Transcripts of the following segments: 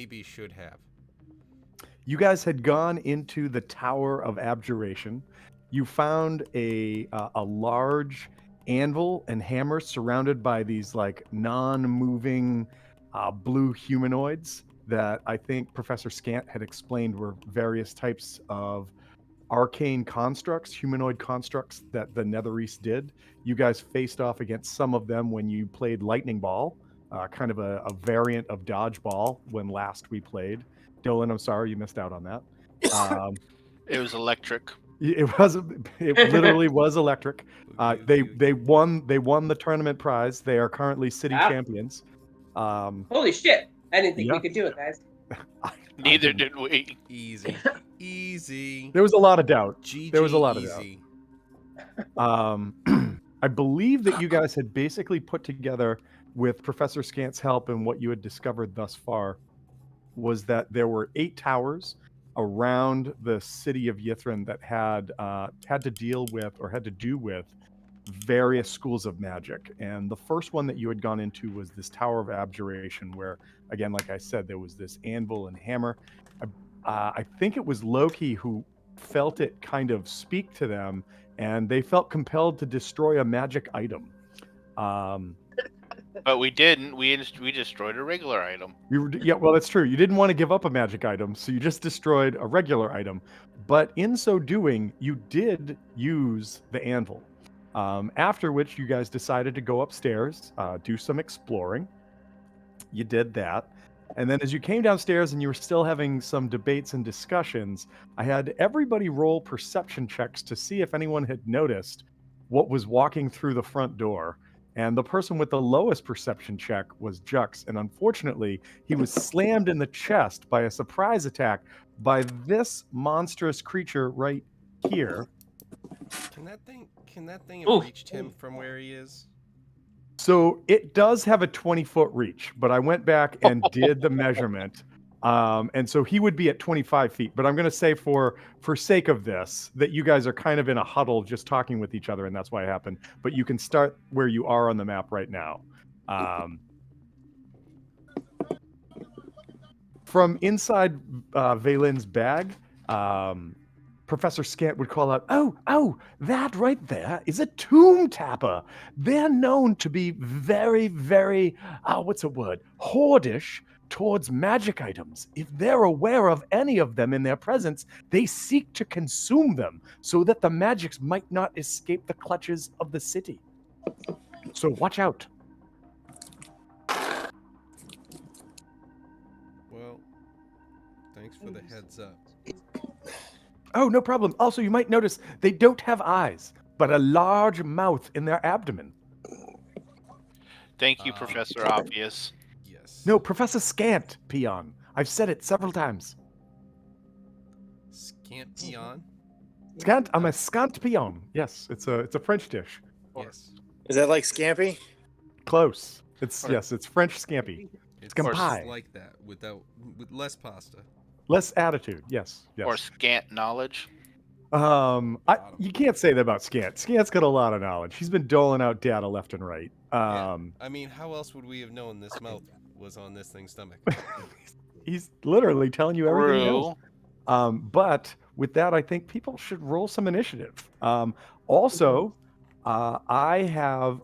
maybe should have. You guys had gone into the Tower of Abjuration. You found a large anvil and hammer surrounded by these like non-moving blue humanoids that I think Professor Scant had explained were various types of arcane constructs, humanoid constructs that the Nether East did. You guys faced off against some of them when you played Lightning Ball, kind of a variant of Dodgeball when last we played. Dylan, I'm sorry you missed out on that. Um, It was electric. it was it literally was electric. They won the tournament prize. They are currently city Ah. champions. Holy shit! I didn't think Yeah. we could do it, guys. Neither did we. Easy. Easy. There was a lot of doubt. GG There was a lot of doubt. easy. I believe that you guys had basically put together with Professor Scant's help and what you had discovered thus far was that there were 8 towers around the city of Yithrin that had to deal with or had to do with various schools of magic. And the first one that you had gone into was this Tower of Abjuration, where, again, like I said, there was this anvil and hammer. I think it was Loki who felt it kind of speak to them, and they felt compelled to destroy a magic item. But we didn't. We destroyed a regular item. Yeah, well, that's true. You didn't want to give up a magic item, so you just destroyed a regular item. But in so doing, you did use the anvil. After which, you guys decided to go upstairs, do some exploring. You did that. And then as you came downstairs and you were still having some debates and discussions, I had everybody roll perception checks to see if anyone had noticed what was walking through the front door. And the person with the lowest perception check was Jux. And unfortunately, he was slammed in the chest by a surprise attack by this monstrous creature right here. Can that thing Oof. have reached him from where he is? So it does have a 20-foot reach, but I went back and did the measurement. And so he would be at 25 feet. But I'm going to say for sake of this, that you guys are kind of in a huddle just talking with each other, and that's why it happened. But you can start where you are on the map right now. From inside Valen's bag, Professor Scant would call out, oh, that right there is a tomb tapper. They're known to be very, very, hoardish towards magic items. If they're aware of any of them in their presence, they seek to consume them so that the magics might not escape the clutches of the city. So watch out. Well, thanks for the heads up. Oh, no problem. Also, you might notice they don't have eyes, but a large mouth in their abdomen. Thank you, Professor Obvious. Yes. No, Professor Scant, peon. I've said it several times. Scant peon? Scant, I'm a scant peon. Yes, it's a French dish. Yes. Is that like scampi? Close. It's French scampi. It's Scampi. like that with less pasta. Less attitude. Yes. Or scant knowledge. You can't say that about Scant. Scant's got a lot of knowledge. He's been doling out data left and right. Yeah. I mean, how else would we have known this mouth was on this thing's stomach? He's literally telling you everything he knows. But with that, I think people should roll some initiative. Also, I have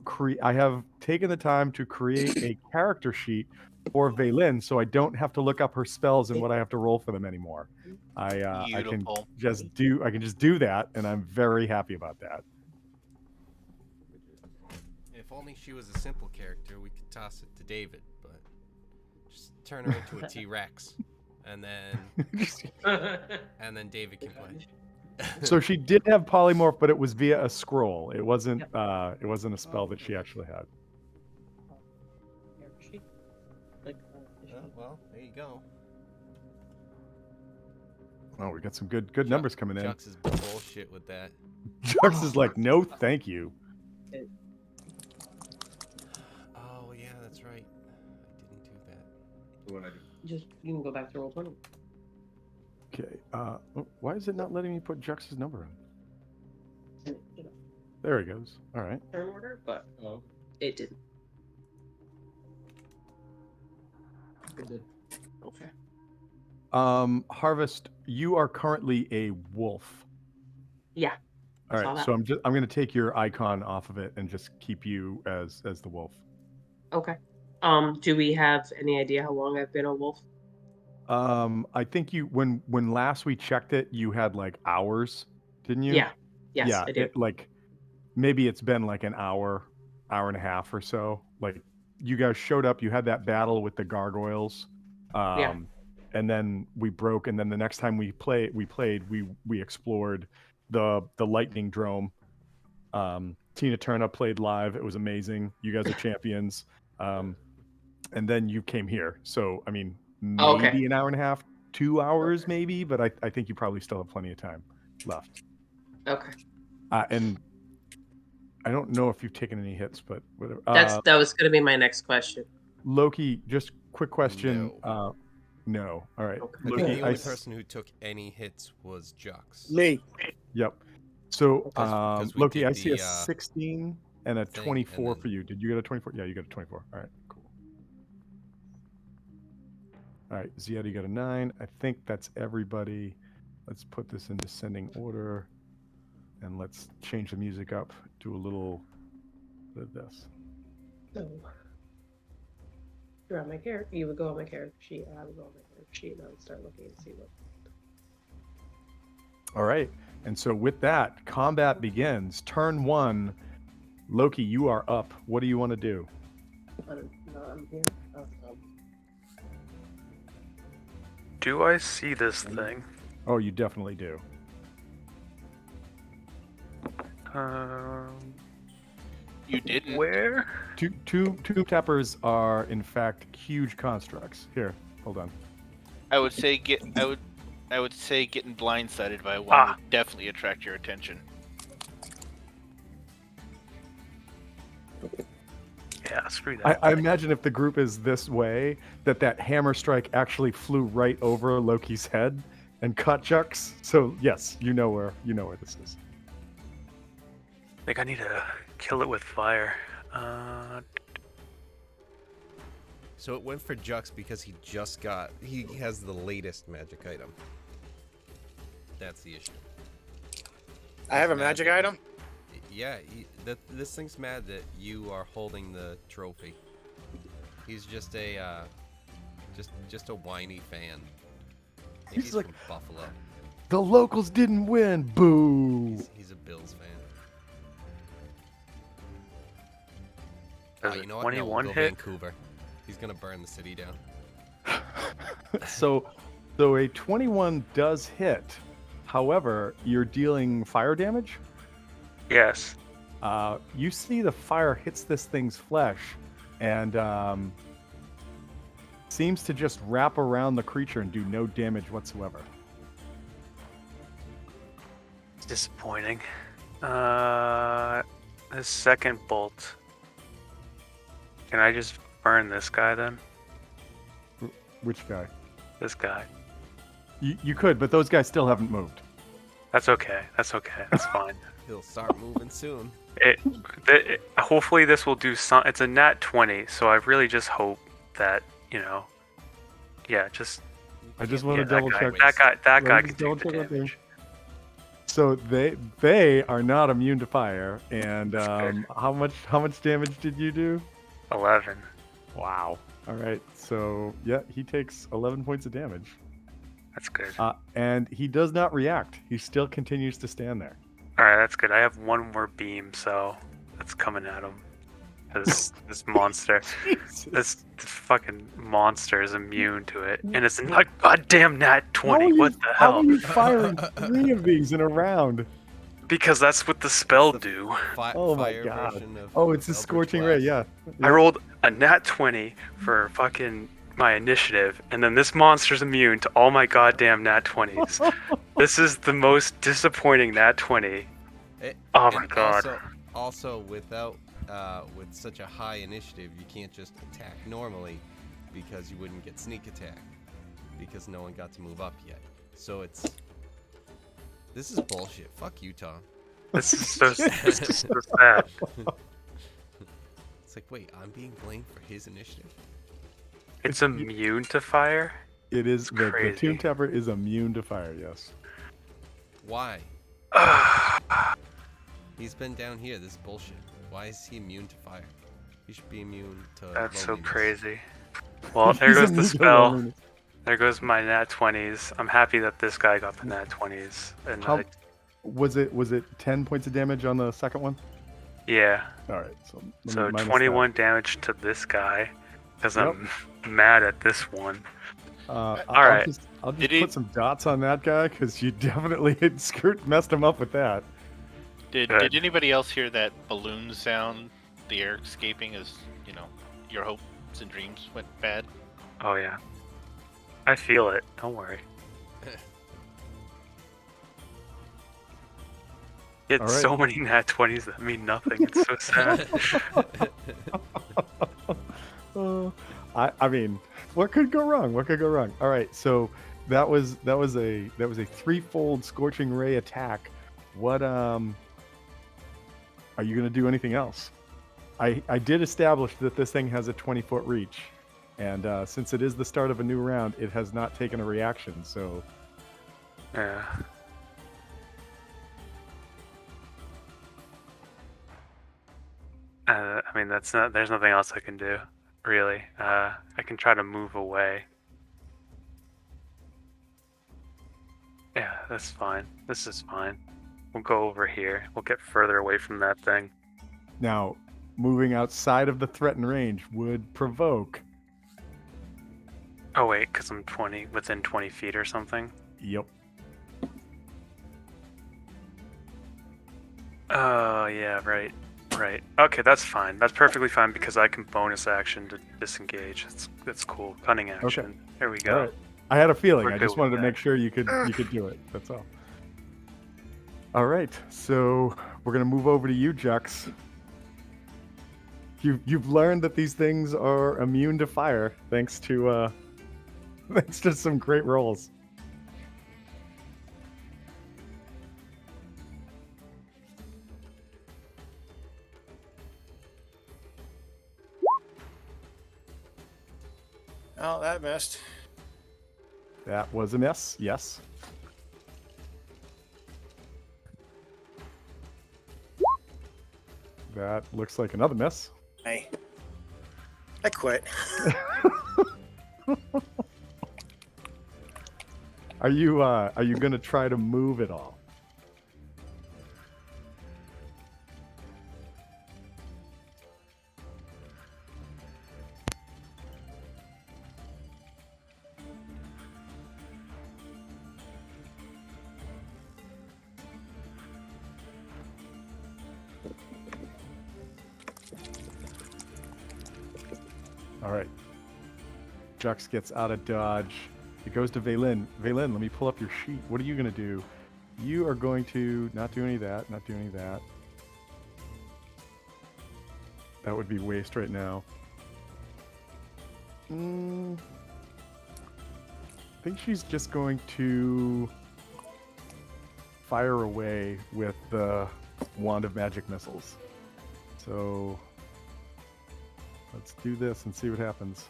taken the time to create a character sheet for Vaylin, so I don't have to look up her spells and what I have to roll for them anymore. I can just do that, and I'm very happy about that. If only she was a simple character, we could toss it to David, but just turn her into a T-Rex, and then David can play. So she did have polymorph, but it was via a scroll. It wasn't a spell that she actually had. Well, there you go. Oh, we got some good numbers coming in. Jux is bullshit with that. Jux is like, no, thank you. Oh yeah, that's right. I didn't do that. You can go back to roll 20. Okay. Why is it not letting me put Jux's number in? There he goes. All right. Turn order, but it didn't. It did. Okay. Harvest, you are currently a wolf. Yeah. All saw right, that. so I'm going to take your icon off of it and just keep you as the wolf. Okay. Do we have any idea how long I've been a wolf? I think you when last we checked it, you had like hours, didn't you? Yeah. Yes, Yeah, I do. like maybe it's been like an hour and a half or so. Like you guys showed up, you had that battle with the gargoyles, Yeah. and then we broke. And then the next time we explored the lightning drome. Tina Turner played live. It was amazing. You guys are champions. And then you came here. So I mean, Oh, okay. maybe an hour and a half, 2 hours, maybe. But I think you probably still have plenty of time left. Okay. And I don't know if you've taken any hits, but whatever. That was going to be my next question. Loki, just quick question. No. No. All right. Okay. I think Loki, the only person who took any hits was Jux. Me. Yep. So, 'Cause we Loki, did I see a the, 16 and a thing, 24 and for then- you. Did you get a 24? Yeah, you got a 24. All right, cool. All right, Ziad, you got a 9. I think that's everybody. Let's put this in descending order, and let's change the music up. Do a little bit of this. So, you're on my character. You would go on my character sheet. I would go on my character sheet, and I would start looking and see what. All right. And so with that, combat begins. Turn 1. Loki, you are up. What do you want to do? I'm here. Do I see this thing? Oh, you definitely do. You didn't. Where? Two tappers are in fact huge constructs. Here, hold on. I would say getting blindsided by one would definitely attract your attention. Yeah, screw that. I imagine if the group is this way, that hammer strike actually flew right over Loki's head and cut Jux. So yes, you know where this is. I think I need to kill it with fire. So it went for Jux because he has the latest magic item. That's the issue. I have a magic item? Yeah, this thing's mad that you are holding the trophy. He's just a just a whiny fan. Maybe He's like, from Buffalo. The locals didn't win. Boo. He's a Bills fan. Does You it know what? No, we'll 21 go hit? Vancouver. He's gonna burn the city down. So a 21 does hit. However, you're dealing fire damage. Yes. You see the fire hits this thing's flesh and seems to just wrap around the creature and do no damage whatsoever. It's disappointing. The second bolt. Can I just burn this guy then? Which guy? This guy. You could, but those guys still haven't moved. That's okay. That's fine. He'll start moving soon. Hopefully this will do some. It's a nat 20, so I really just hope that yeah, just. I just want to that double guy, check. That guy Just can double take the check one damage. So they are not immune to fire. And That's good. how much damage did you do? 11. Wow. All right. So yeah, he takes 11 points of damage. That's good. And he does not react. He still continues to stand there. All right, that's good. I have one more beam, so that's coming at him. This monster, this fucking monster is immune to it, and it's not goddamn nat 20. What the How hell? are you firing 3 of these in a round? Because that's what the spell do. Oh my Fire god. version of Oh, it's a Eldritch scorching ray. Blast. Yeah. I rolled a nat 20 for fucking my initiative, and then this monster's immune to all my goddamn nat 20s. This is the most disappointing nat 20. Oh my And god. Also, without with such a high initiative, you can't just attack normally because you wouldn't get sneak attack because no one got to move up yet. So this is bullshit. Fuck you, Tom. This is so sad. It's like, wait, I'm being blamed for his initiative. It's immune to fire? It is It's the crazy. Tomb Tapper is immune to fire. Yes. Why? He's been down here. This is bullshit. Why is he immune to fire? He should be immune to That's so loneliness. crazy. Well, there He's goes the immune to spell. loneliness. There goes my nat 20s. I'm happy that this guy got the nat 20s. And How was it? Was it 10 points of damage on the second one? yeah, All right. So, let me so minus 21 damage to this guy because Yep. I'm mad at this one. that. All I'll right. just Did he- put some dots on that guy because you definitely messed him up with that. Did Good. anybody else hear that balloon sound? The air escaping as your hopes and dreams went bad. Oh yeah, I feel it. Don't worry. You had All right. so many nat 20s that mean nothing. It's so sad. I mean, what could go wrong? What could go wrong? All right, so that was a threefold scorching ray attack. What are you gonna do anything else? I did establish that this thing has a 20-foot reach, and since it is the start of a new round, it has not taken a reaction. So Yeah. I mean, that's not. There's nothing else I can do, really. I can try to move away. Yeah, that's fine. This is fine. We'll go over here. We'll get further away from that thing. now, moving outside of the threatened range would provoke. Oh wait, because I'm within 20 feet or something. Yep. Oh yeah, right. Okay, that's fine. That's perfectly fine because I can bonus action to disengage. That's cool. Cunning action. There we go. All right. I had a feeling. We're I good just with wanted to that. make sure you could do it. That's all. All right. So we're gonna move over to you, Jux. You've learned that these things are immune to fire thanks to thanks to some great rolls. Oh, that missed. That was a miss. Yes. That looks like another miss. I quit. Are you gonna try to move at all? All right. Jux gets out of dodge. It goes to Vaylin. Vaylin, let me pull up your sheet. What are you going to do? You are going to not do any of that, not do any of that. That would be waste right now. I think she's just going to fire away with the Wand of Magic Missiles. So let's do this and see what happens.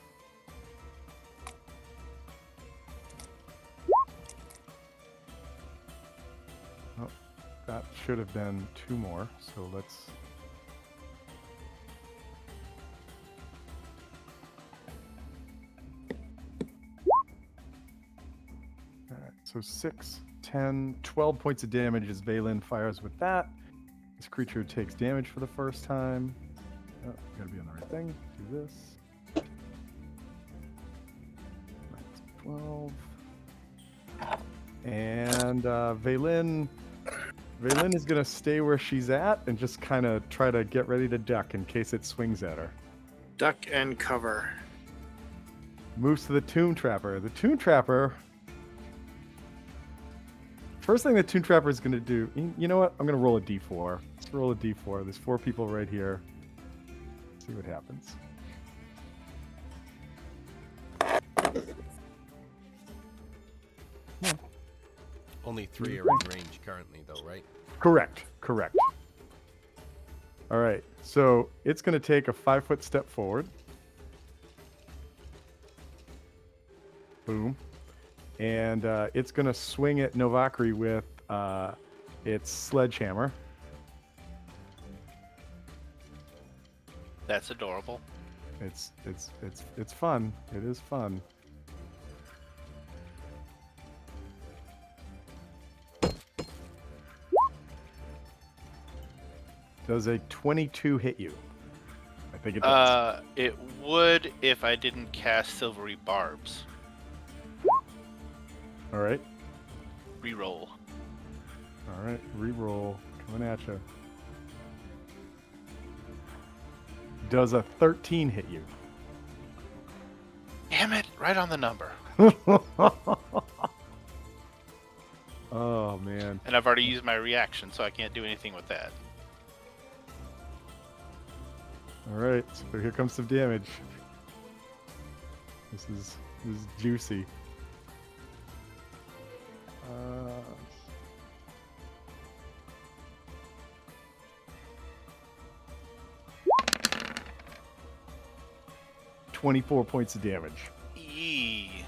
Oh, that should have been 2 more, so let's... Alright, so 6, 10, 12 points of damage as Vaylin fires with that. This creature takes damage for the first time. Oh, gotta be on the right thing. Do this. 12. And Vaylin is gonna stay where she's at and just kind of try to get ready to duck in case it swings at her. Duck and cover. Moves to the Tomb Trapper. The Tomb Trapper. First thing the Tomb Trapper is gonna do. You know what? I'm gonna roll a d4. Let's roll a d4. There's 4 people right here. See what happens. Only 3 are in range currently, though, right? Correct. All right. So it's going to take a 5-foot step forward. Boom. and it's gonna swing at Novakri with its sledgehammer. That's adorable. It's fun. It is fun. Does a 22 hit you? I think it does. It would if I didn't cast Silvery Barbs. All right. Reroll. All right. Reroll. Coming at you. Does a 13 hit you? Damn it! Right on the number. Oh man. And I've already used my reaction, so I can't do anything with that. All right. So here comes some damage. This is juicy. 24 points of damage. Yee.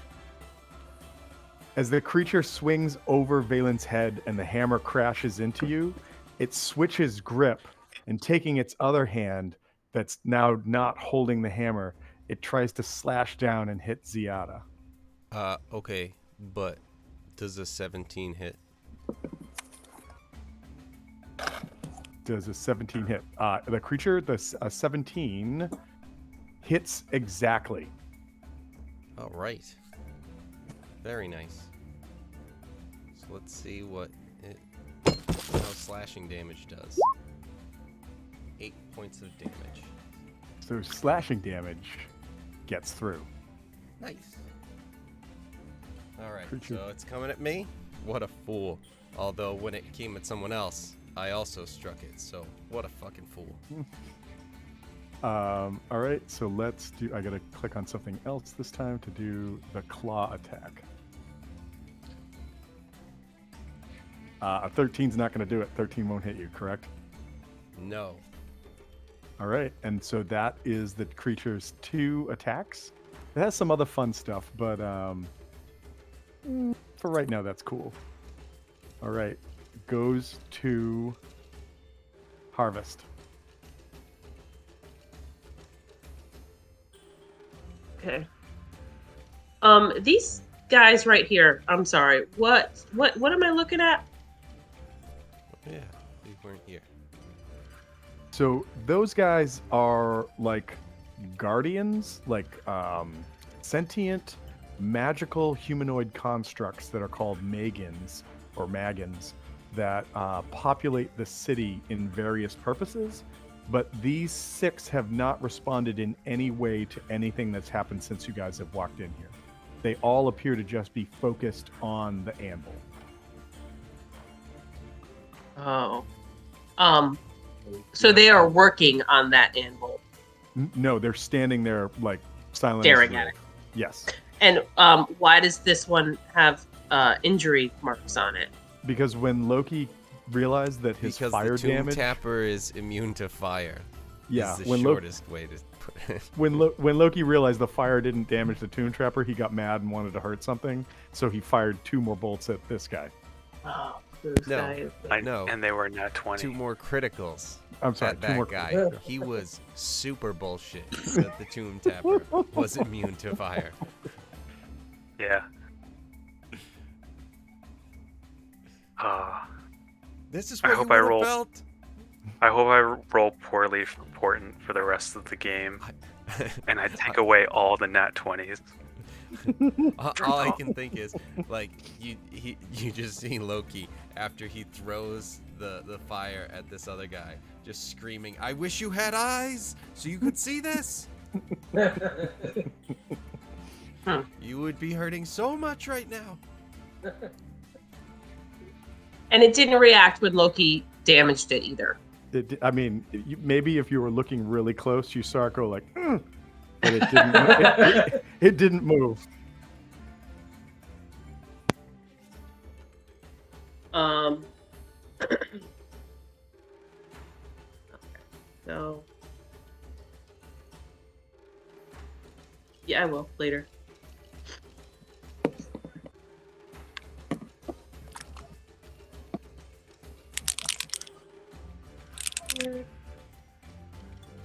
As the creature swings over Valen's head and the hammer crashes into you, it switches grip and taking its other hand that's now not holding the hammer, it tries to slash down and hit Ziada. Okay, but does a 17 hit? Does a 17 hit? The creature, the 17 hits exactly. All right. Very nice. So let's see how slashing damage does. 8 points of damage. So slashing damage gets through. Nice. All right, Creature. so it's coming at me. What a fool. Although when it came at someone else, I also struck it. So what a fucking fool. All right, so let's do. I gotta click on something else this time to do the claw attack. A 13's not gonna do it. 13 won't hit you, correct? No. All right, and so that is the creature's 2 attacks. It has some other fun stuff, but for right now, that's cool. All right, goes to Harvest. Okay. These guys right here. I'm sorry. What am I looking at? Yeah, we weren't here. So those guys are like guardians, like sentient, magical humanoid constructs that are called Magans or Magans that populate the city in various purposes. But these 6 have not responded in any way to anything that's happened since you guys have walked in here. They all appear to just be focused on the anvil. Oh. So they are working on that anvil. No, they're standing there like silent. Staring at it. Yes. And why does this one have injury marks on it? Because when Loki realized that his Because fire the Tomb damage, Tapper is immune to fire. yeah, Is the when shortest way to put it. when Loki realized the fire didn't damage the Tomb Trapper, he got mad and wanted to hurt something, so he fired 2 more bolts at this guy. Oh, No. No. And they were not 20. 2 more criticals. I'm sorry, At 2 that more. guy. He was super bullshit that the Tomb Tapper was immune to fire. Yeah. This is I what hope you I would have roll- felt. I hope I roll poorly important for the rest of the game, and I take away all the nat 20s. All I can think is, like, you just see Loki after he throws the fire at this other guy, just screaming, "I wish you had eyes so you could see this." You would be hurting so much right now. And it didn't react when Loki damaged it either. I mean, maybe if you were looking really close, you saw it go like, but it didn't. It didn't move. So, yeah, I will later.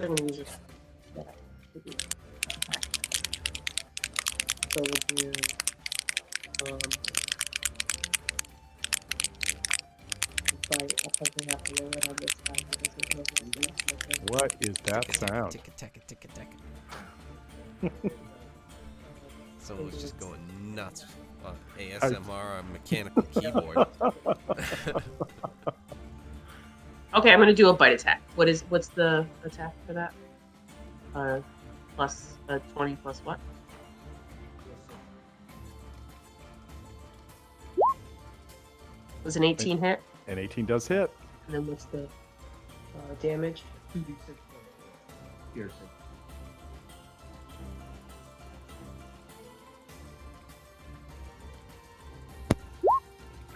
I'm gonna use it. So we'll do bite. I'll probably have to lower it on this side because it wasn't enough. What is that sound? Tick-a-tack-a-tick-a-tack. Someone was just going nuts on ASMR on mechanical keyboard. Okay, I'm gonna do a bite attack. What's the attack for that? Plus 20 plus what? Was an 18 hit? An 18 does hit. And then what's the damage? 2d6 piercing.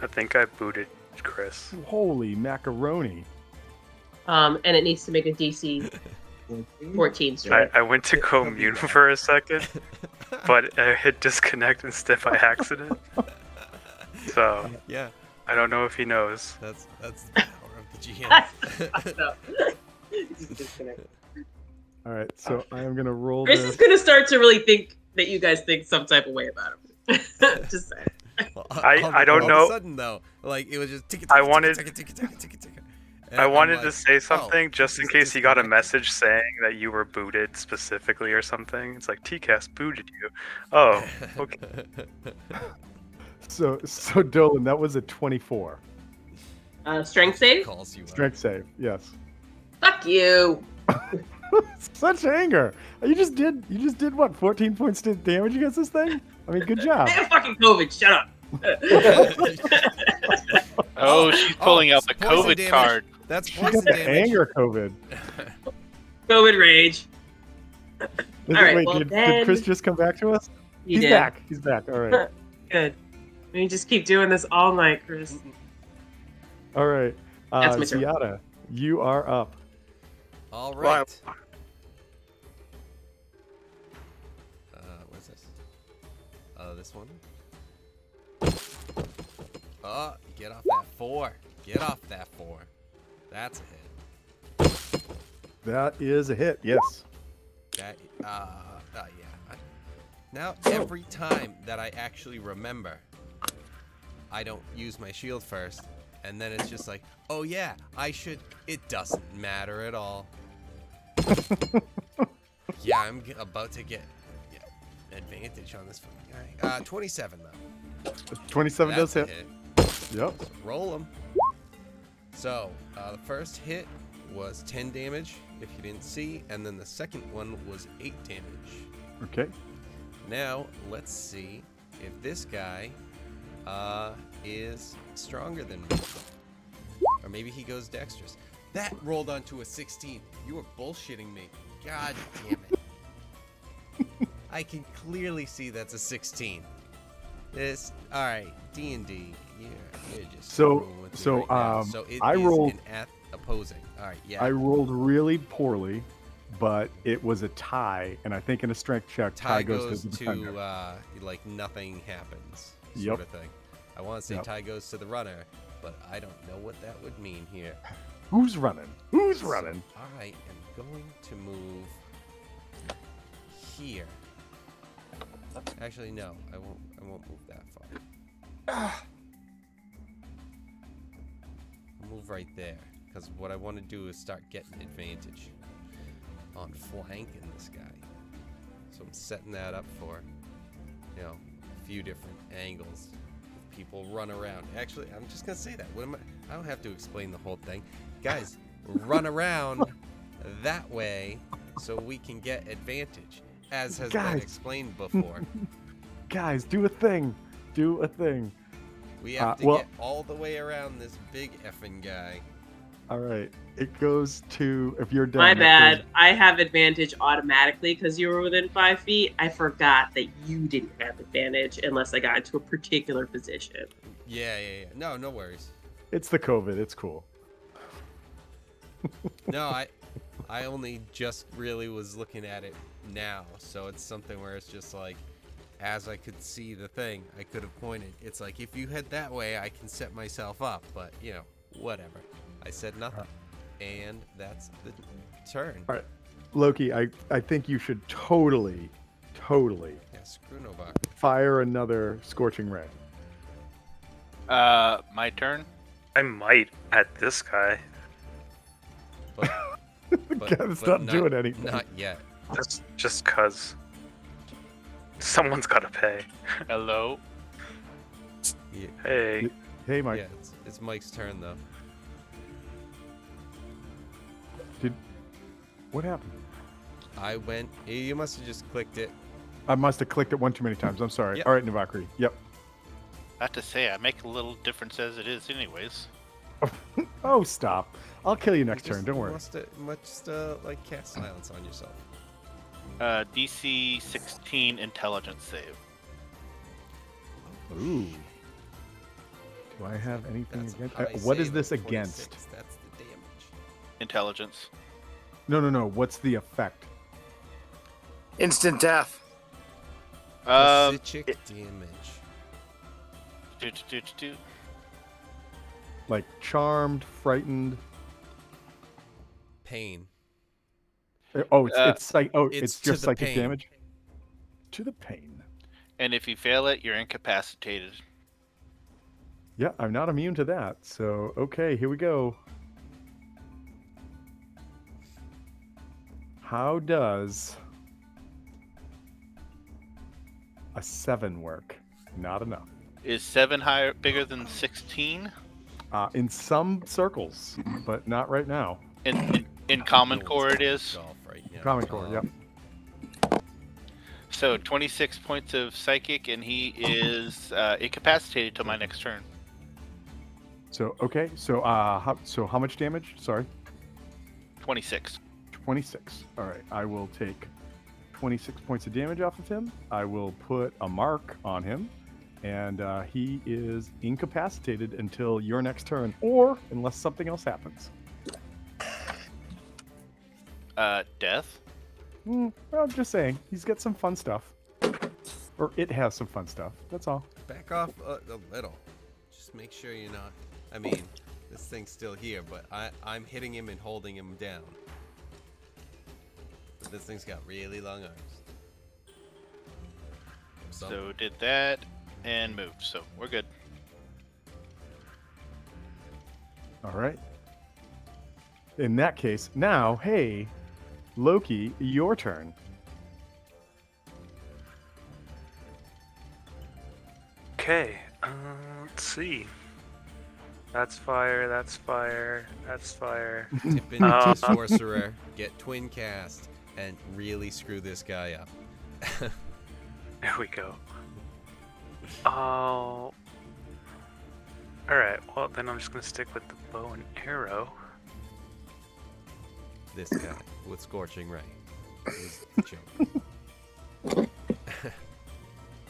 I think I booted Chris. Holy macaroni. And it needs to make a DC 14 strike. I went to go mute for a second, but I hit disconnect instead by accident. So Yeah, I don't know if he knows. that's the power of the GM. No. Just disconnect. All right, so I am gonna roll Chris this. is gonna start to really think that you guys think some type of way about him. Just saying. Well, I don't all know. of a sudden, though, like it was just tick I wanted- tick. I wanted to say something just in case he got a message saying that you were booted specifically or something. It's like TCAS booted you. Oh, okay. So Dolan, that was a 24. Strength save? Calls you out. Strength save, yes. Fuck you. Such anger. You just did what? 14 points to damage against this thing? I mean, good job. I have fucking COVID. Shut up. Oh, she's pulling out the poison COVID damage. card. That's She got poison the damage. anger COVID. COVID rage. Wait, right, well, did then- Chris just come back to us? You He's did. back. He's back. All right. Good. We can just keep doing this all night, Chris. All right. That's my turn. Ziada, you are up. All right. What's this? This one. Get off that 4. Get off that 4. That's a hit. That is a hit. Yes. That, yeah. Now, every time that I actually remember, I don't use my shield first, and then it's just like, oh yeah, I should. It doesn't matter at all. Yeah, I'm about to get advantage on this fucking guy. 27 though. 27 That's does a hit. hit. Yep. Roll them. So, the first hit was 10 damage, if you didn't see, and then the second one was 8 damage. Okay. Now, let's see if this guy is stronger than me. Or maybe he goes dexterous. That rolled onto a 16. You were bullshitting me. God damn it. I can clearly see that's a 16. Alright, D&D. You're just So- screwing with me so, right now. So it I is rolled- an opposing. Alright, yeah. I rolled really poorly, but it was a tie, and I think in a strength check, Tie goes goes to the to, defender. like, nothing happens sort Yep. of thing. I want to say Yep. tie goes to the runner, but I don't know what that would mean here. Who's running? Who's So running? I am going to move here. Actually, no, I won't move that far. I'll move right there, because what I want to do is start getting advantage on flanking this guy. So I'm setting that up for, a few different angles. If people run around. Actually, I'm just gonna say that. I don't have to explain the whole thing. Guys, run around that way so we can get advantage, as has been Guys. explained before. Guys, do a thing. Do a thing. We have to well- get all the way around this big effing guy. All right. It goes to, if you're done. My it goes- bad. I have advantage automatically because you were within 5 feet. I forgot that you didn't have advantage unless I got into a particular position. Yeah. No worries. It's the COVID. It's cool. No, I only just really was looking at it now, so it's something where it's just like, as I could see the thing, I could have pointed. It's like, if you head that way, I can set myself up, but, whatever. I said nothing. And that's the turn. All right. Loki, I think you should totally Yeah, screw Novak. fire another Scorching Ray. My turn. I might at this guy. But, It's not doing anything. Not yet. Just cause someone's gotta pay. Hello. Yeah, Hey, Hey, Mike. yeah it's Mike's turn though. What happened? I went. You must have just clicked it. I must have clicked it one too many times. I'm sorry. Yep. All right, Navakri. Yep. I have to say, I make a little difference as it is, anyways. Oh, stop. I'll kill you next You turn. Don't worry. Must like cast silence on yourself. DC 16 intelligence save. Ooh. Do I have anything That's a against? high What is save this of 26. against? That's the damage. Intelligence. No. What's the effect? Instant death. Psychic damage. Do. Like charmed, frightened. Pain. Oh, it's it's to just the psychic pain. damage. To the pain. And if you fail it, you're incapacitated. Yeah, I'm not immune to that. So okay, here we go. How does a 7 work? Not enough. Is 7 bigger than 16? In some circles, but not right now. In Common No one's Core it playing is. golf right now. Common Core, yep. So 26 points of psychic, and he is incapacitated till my next turn. So okay, so how much damage? Sorry, 26. 26. All right, I will take 26 points of damage off of him. I will put a mark on him, and he is incapacitated until your next turn, or unless something else happens. Death. Well, I'm just saying, he's got some fun stuff, or it has some fun stuff. That's all. Back off a little. Just make sure you're not. I mean, this thing's still here, but I'm hitting him and holding him down. This thing's got really long arms. So did that and moved. So we're good. All right. In that case, now, hey, Loki, your turn. okay. Let's see. That's fire. That's fire. That's fire. Tip into sorcerer, get twin cast, and really screw this guy up. There we go. Oh. Alright, well then I'm just gonna stick with the bow and arrow. This guy with scorching ray. Is the joke.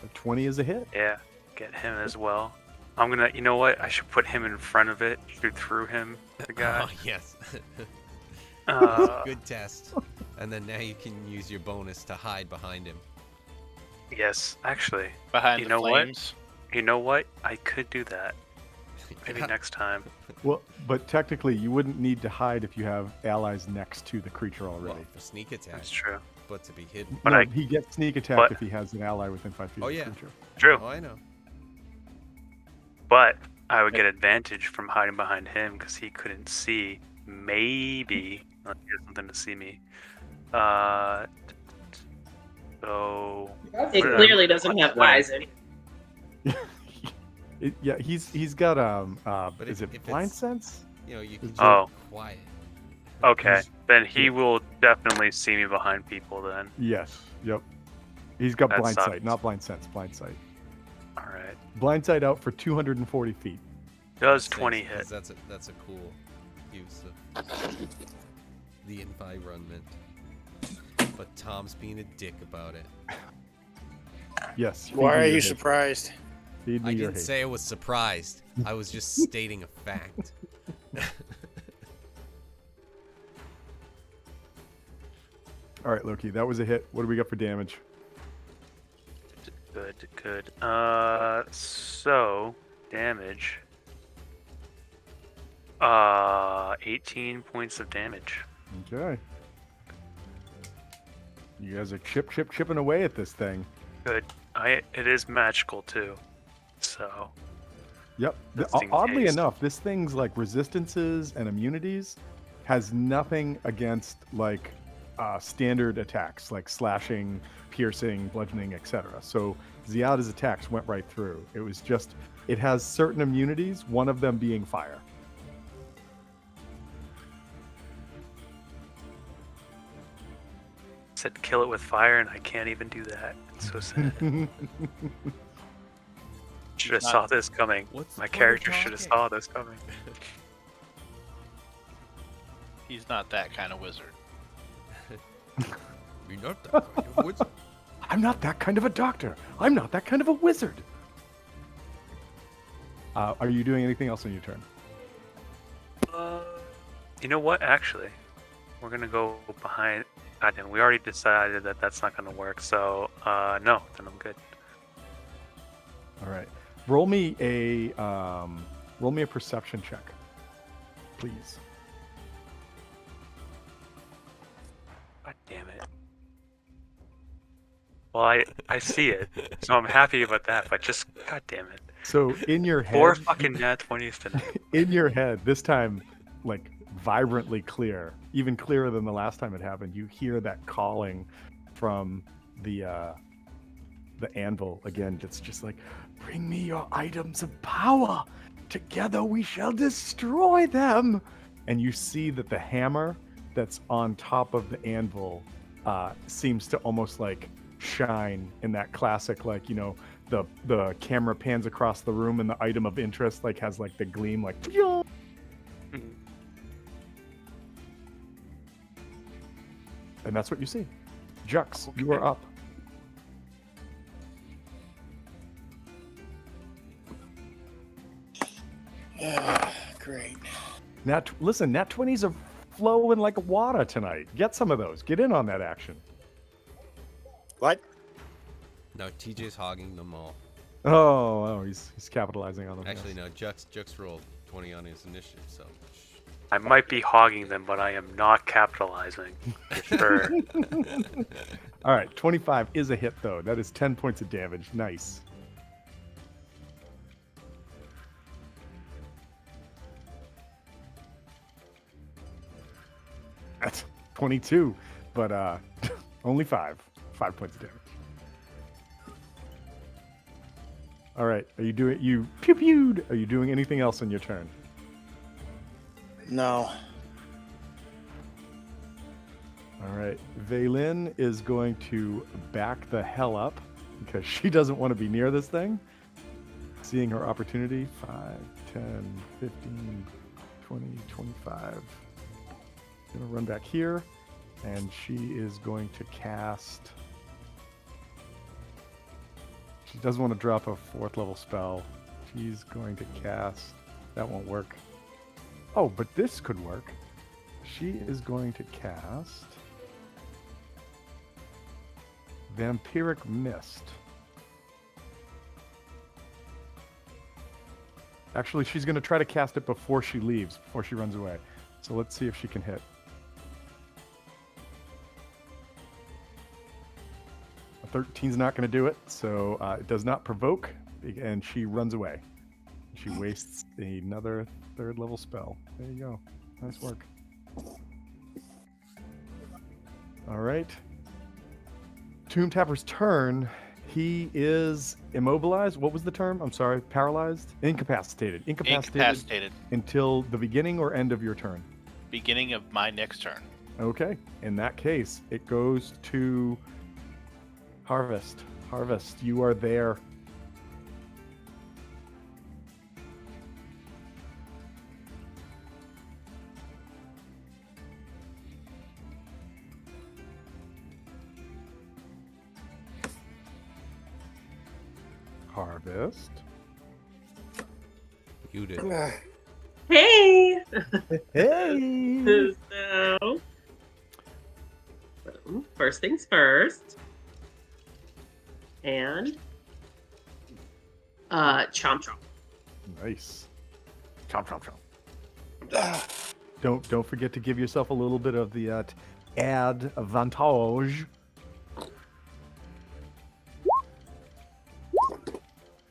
A 20 is a hit. Yeah, get him as well. I'm gonna, you know what? I should put him in front of it, shoot through him, the guy. Oh yes. Good test. And then now you can use your bonus to hide behind him. Yes, actually. Behind You the know what? flames. You know what? I could do that. Maybe Yeah. next time. Well, but technically, you wouldn't need to hide if you have allies next to the creature already. Well, for sneak attack, That's true. but to be hidden. But No, I- he gets sneak attack but- if he has an ally within 5 feet Oh, of the yeah. creature. True. Oh, I know. But I would get advantage from hiding behind him because he couldn't see. Maybe. He has something to see me. So. It clearly doesn't have eyes in. Yeah, he's got But is if it blind it's- sense? You know, you can just Oh. be quiet. Okay. Then he will definitely see me behind people then. Yes. Yep. He's got That blind sucks. sight, not blind sense. Blind sight. Alright. Blind sight out for 240 feet. Does Thanks, 20 because hit? That's a cool use of the environment. But Tom's being a dick about it. Yes. Why feed me are your you hate. surprised? Feed me I your didn't hate. say I was surprised. I was just stating a fact. All right, Loki, that was a hit. What do we got for damage? Good, good. So damage. 18 points of damage. Okay. You guys are chipping away at this thing. Good. It is magical too. So Yep. Just in Oddly case. enough, this thing's like resistances and immunities has nothing against like standard attacks like slashing, piercing, bludgeoning, etc. So Ziada's attacks went right through. It was just it has certain immunities, one of them being fire. said kill it with fire, and I can't even do that. It's so sad. Should have saw this coming. What's the My point of character should have talking? saw this coming. He's not that kind of wizard. You're not that kind of wizard. I'm not that kind of a doctor. I'm not that kind of a wizard. Are you doing anything else on your turn? You know what? Actually, we're gonna go behind. Goddamn, we already decided that that's not gonna work. So, no, then I'm good. All right. Roll me a perception check, please. God damn it. Well, I see it, so I'm happy about that. But just god damn it, So in your head, 4 fucking nat 20s tonight. in your head, this time, like vibrantly clear, even clearer than the last time it happened. You hear that calling from the anvil again. It's just like, bring me your items of power. Together we shall destroy them. And you see that the hammer that's on top of the anvil seems to almost like shine in that classic, like, you know, the camera pans across the room and the item of interest like has like the gleam, like. And that's what you see. Jux, you are up. Great. Listen, Nat 20s are flowing like water tonight. Get some of those. Get in on that action. What? No, TJ's hogging them all. Oh, he's capitalizing on them. Actually, no, Jux rolled 20 on his initiative, so. I might be hogging them, but I am not capitalizing. For sure. All right, 25 is a hit, though. That is 10 points of damage. Nice. That's 22, but only 5 points of damage. All right, are you doing pew-pewed? Are you doing anything else on your turn? No. All right, Vaylin is going to back the hell up because she doesn't want to be near this thing. Seeing her opportunity, 5, 10, 15, 20, 25. Gonna run back here, and she is going to cast. She doesn't want to drop a 4th level spell. She's going to cast. That won't work. Oh, but this could work. She is going to cast Vampiric Mist. Actually, she's going to try to cast it before she leaves, before she runs away. So let's see if she can hit. A 13's not going to do it, so it does not provoke, and she runs away. She wastes another 3rd level spell. There you go. Nice work. All right. Tomb Tapper's turn. He is immobilized. What was the term? I'm sorry. Paralyzed? Incapacitated. Incapacitated. Until the beginning or end of your turn. Beginning of my next turn. Okay. In that case, it goes to Harvest. Harvest, you are there. Harvest. You did. Hey! Hey! So, first things first. And chomp chomp. Nice. Chomp, chomp, chomp. Don't forget to give yourself a little bit of the add advantage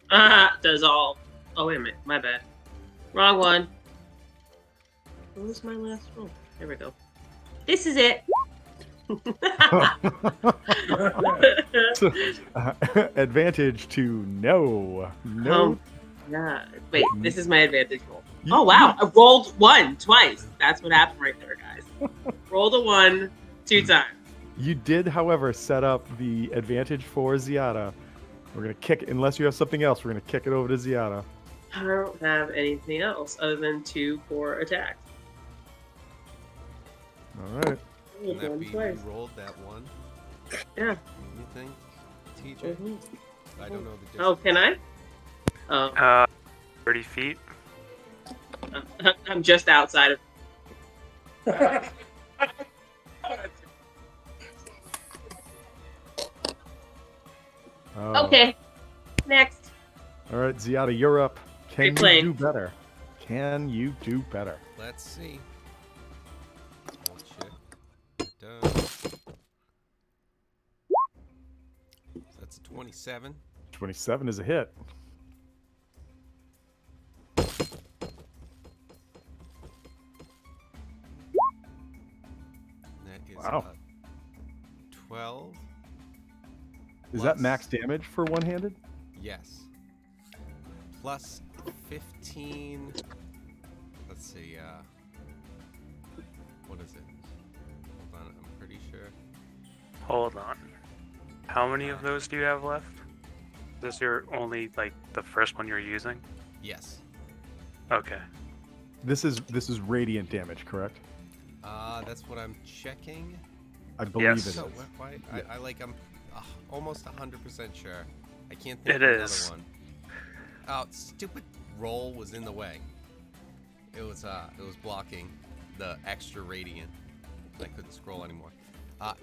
Does all. Oh, wait a minute. My bad. Wrong one. What was my last roll? There we go. This is it. So, advantage to no. No. Yeah. Wait, this is my advantage roll. You- Oh, wow. I rolled 1 twice. That's what happened right there, guys. Rolled a 1 2 times. You did, however, set up the advantage for Ziada. We're going to kick, unless you have something else, we're going to kick it over to Ziada. I don't have anything else other than 2 for attack. All right. Can that One be twice. rolled that one? Yeah. You think, TJ? Mhm. I don't know the difference. Oh, can I? Oh, 30 feet. I'm just outside of. Oh. Okay. Next. All right, Ziada, you're up. Can Great you play. do better? Can you do better? Let's see. We'll check. Done. That's a 27. 27 is a hit. That is Wow. 12. Is that Plus- max damage for one-handed? Yes. Plus 15. Let's see. What is it? Hold on. I'm pretty sure. Hold on. How many of those do you have left? Is this your only, like, the first one you're using? Yes. Okay. This is radiant damage, correct? That's what I'm checking. I believe Yes. it is. So why? Yeah. I'm almost 100% sure. I can't think It of another is. one. Oh, stupid roll was in the way. It was blocking the extra radiant. I couldn't scroll anymore.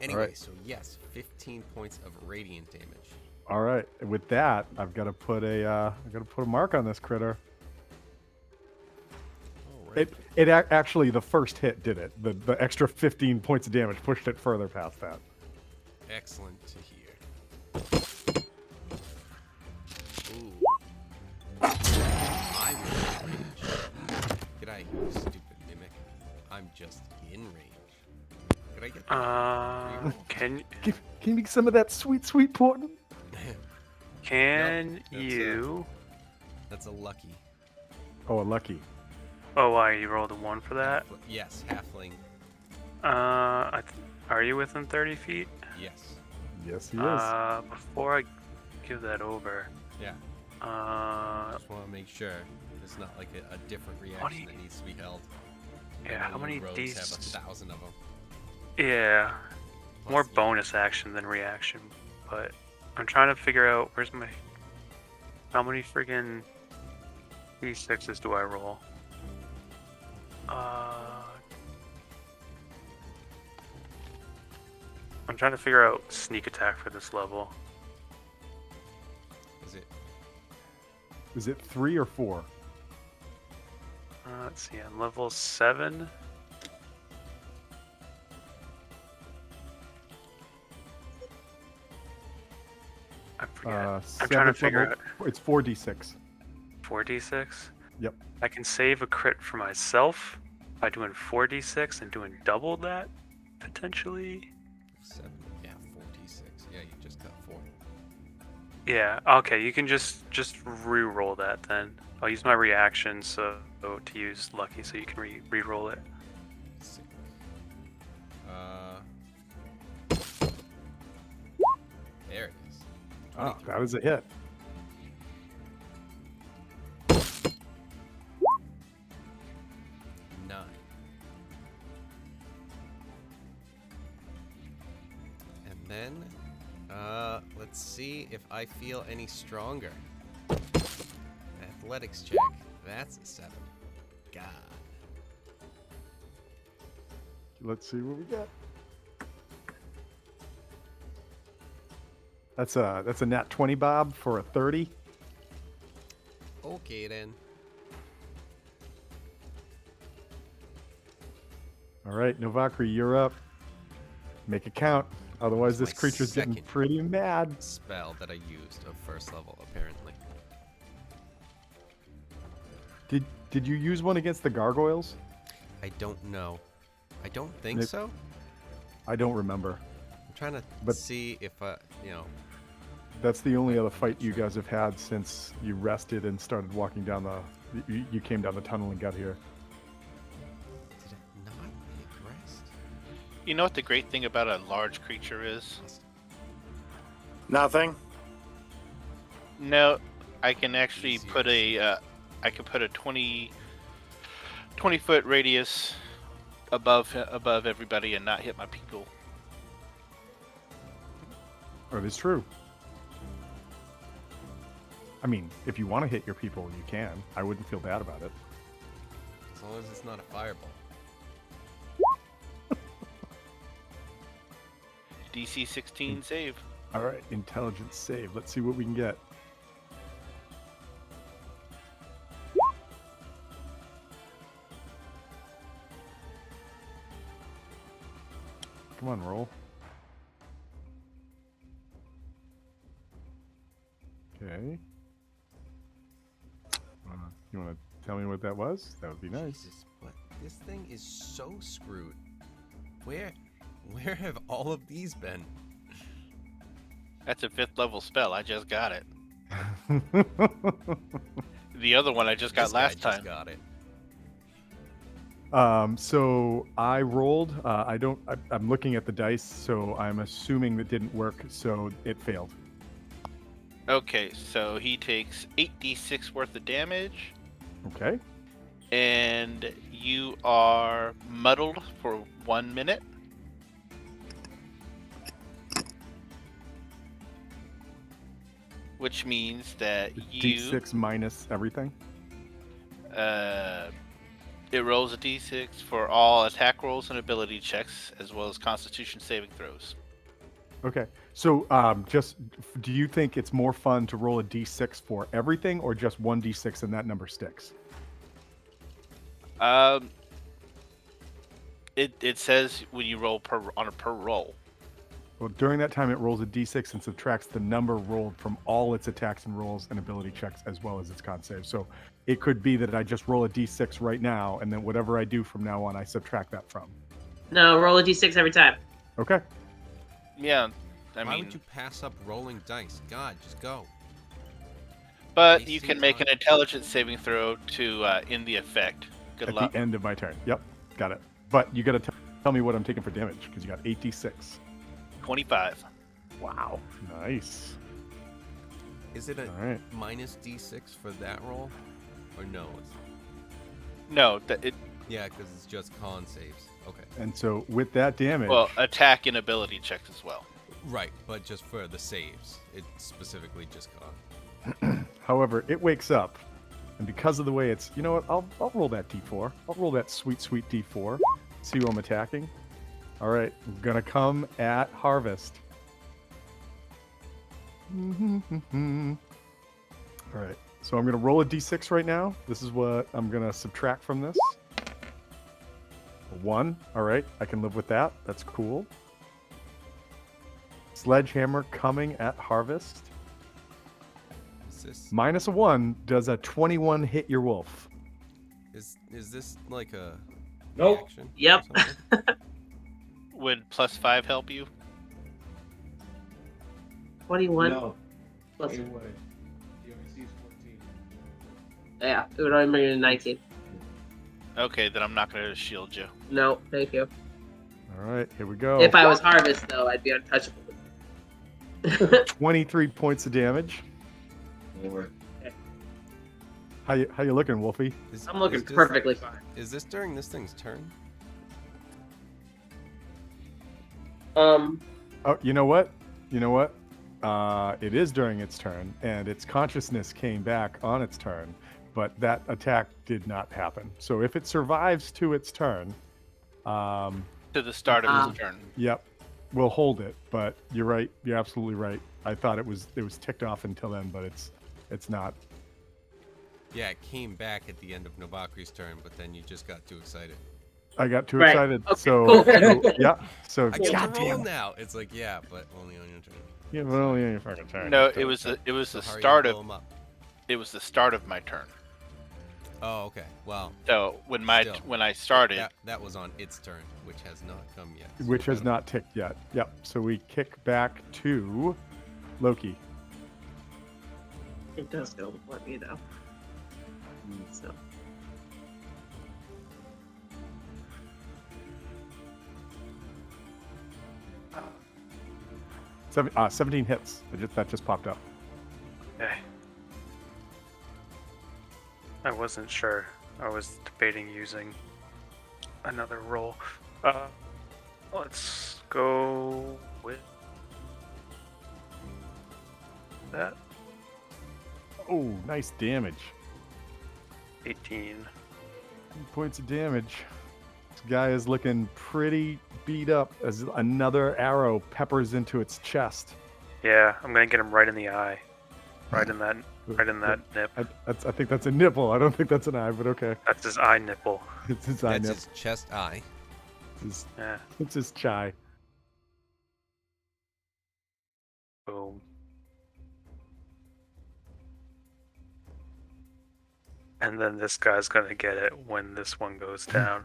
Anyway, right. so yes, 15 points of radiant damage. All right. With that, I've got to put a mark on this critter. Oh, right. Actually, the first hit did it. The extra 15 points of damage pushed it further past that. Excellent to hear. Ooh. I was in range. G'day, you stupid mimic. I'm just in range. Could I get that? Can Give me some of that sweet, sweet porn. can Nope, you? That's a lucky. Oh, a lucky. Oh, why you rolled a 1 for that? Yes, halfling. Are you within 30 feet? Yes. Yes, he is. Before I give that over, Yeah. Just want to make sure there's not like a different reaction that needs to be held. I yeah, know how many you rogues Ds? have 1,000 of them. Yeah, Plus more the- bonus action than reaction, but I'm trying to figure out how many friggin' D6s do I roll? I'm trying to figure out sneak attack for this level. Is it? Is it 3 or 4? Let's see, on level 7. I forget. I'm trying to Seventh figure level, out It's 4d6. 4d6. Yep. I can save a crit for myself by doing 4d6 and doing double that, potentially. 7. Yeah, 46. Yeah, you just got 4. Yeah, okay, you can just re-roll that then. I'll use my reaction to use lucky so you can re-roll it. Sick. There it is. Oh, 23. that was a hit. Nine. And then, let's see if I feel any stronger. Athletics check. That's a 7. God. Let's see what we got. That's a nat 20, Bob, for a 30. Okay then. All right, Novakri, you're up. Make it count. Otherwise, That's this my creature's getting second. pretty mad. Spell that I used of first level, apparently. Did you use one against the gargoyles? I don't know. I don't think It- so. I don't remember. I'm trying to But- see if you know. That's the only other fight you guys have had since you rested and started walking down the. You came down the tunnel and got here. Did it not hit rest? You know what the great thing about a large creature is? Nothing. No, I can actually Easier. put a I can put a 20 foot radius above everybody and not hit my people. That is true. I mean, if you want to hit your people, you can. I wouldn't feel bad about it. As long as it's not a fireball. DC 16 save. All right, intelligence save. Let's see what we can get. Come on, roll. Okay. You want to tell me what that was? That would be nice. Jesus, what? This thing is so screwed. Where have all of these been? That's a 5th level spell. I just got it. The other one I just got This guy last just time. got it. So I rolled. I'm looking at the dice, so I'm assuming that didn't work, so it failed. Okay, so he takes 8d6 worth of damage, Okay. and you are muddled for 1 minute. Which means that you D6 minus everything. it rolls a d6 for all attack rolls and ability checks, as well as Constitution saving throws. Okay. So do you think it's more fun to roll a D6 for everything, or just one D6 and that number sticks? It says when you roll on a per roll. Well, during that time, it rolls a D6 and subtracts the number rolled from all its attacks and rolls and ability checks, as well as its con save. So it could be that I just roll a D6 right now, and then whatever I do from now on, I subtract that from. No, roll a d6 every time. Okay. Yeah, I Why mean, would you pass up rolling dice? God, just go. but you AC can make an on- intelligence saving throw to end the effect. Good At luck. the end of my turn. Yep. Got it. But you got to tell me what I'm taking for damage, because you got 8d6. 25. Wow. Nice. Is it a All right. minus D6 for that roll? Or no? No, Yeah, because it's just con saves. Okay. And so with that damage, well, attack and ability checks as well. Right, but just for the saves. It's specifically just con. however, it wakes up, and because of the way it's, you know what? I'll roll that d4. I'll roll that sweet d4. See who I'm attacking. All right, I'm gonna come at Harvest. All right, so I'm gonna roll a d6 right now. This is what I'm gonna subtract from this. A 1. All right, I can live with that. That's cool. Sledgehammer coming at Harvest. Is this Minus a 1 does a 21 hit your wolf. is this like a Nope. reaction or Yep. something? Would +5 help you? 21 No. plus. It would. The OC is 14. Yeah, it would only bring you to 19. Okay, then I'm not going to shield you. No, thank you. All right, here we go. If I was Harvest, though, I'd be untouchable. 23 points of damage. Lord. How you looking, Wolfie? I'm looking is this- perfectly fine. Is this during this thing's turn? Oh, you know what? You know what? It is during its turn, and its consciousness came back on its turn, but that attack did not happen. So if it survives to its turn, To the start of his turn. yep, we'll hold it. But you're right. You're absolutely right. I thought it was ticked off until then, but it's not. Yeah, it came back at the end of Nobakri's turn, but then you just got too excited. I got too Right. excited. Okay, So, cool. yeah. So I get to goddamn. roll now. It's like, yeah, but only on your turn. Yeah, but only on your fucking turn. No, So- it was the So how are you start gonna of blow 'em up? it was the start of my turn. Oh, okay. Well, So when Still, I started, that was on its turn, which has not come yet. So Which we has gotta- not ticked yet. Yep. So we kick back to Loki. It does go before me though. So Seven, 17 hits. That just popped up. Okay. I wasn't sure. I was debating using another roll. Let's go with that. Oh, nice damage. 18. 2 points of damage. This guy is looking pretty beat up as another arrow peppers into its chest. Yeah, I'm gonna get him right in the eye. Right in that nip. I think that's a nipple. I don't think that's an eye, but okay. That's his eye nipple. It's his eye That's nip. his chest eye. Yeah. It's his chai. Boom. And then this guy's gonna get it when this one goes down.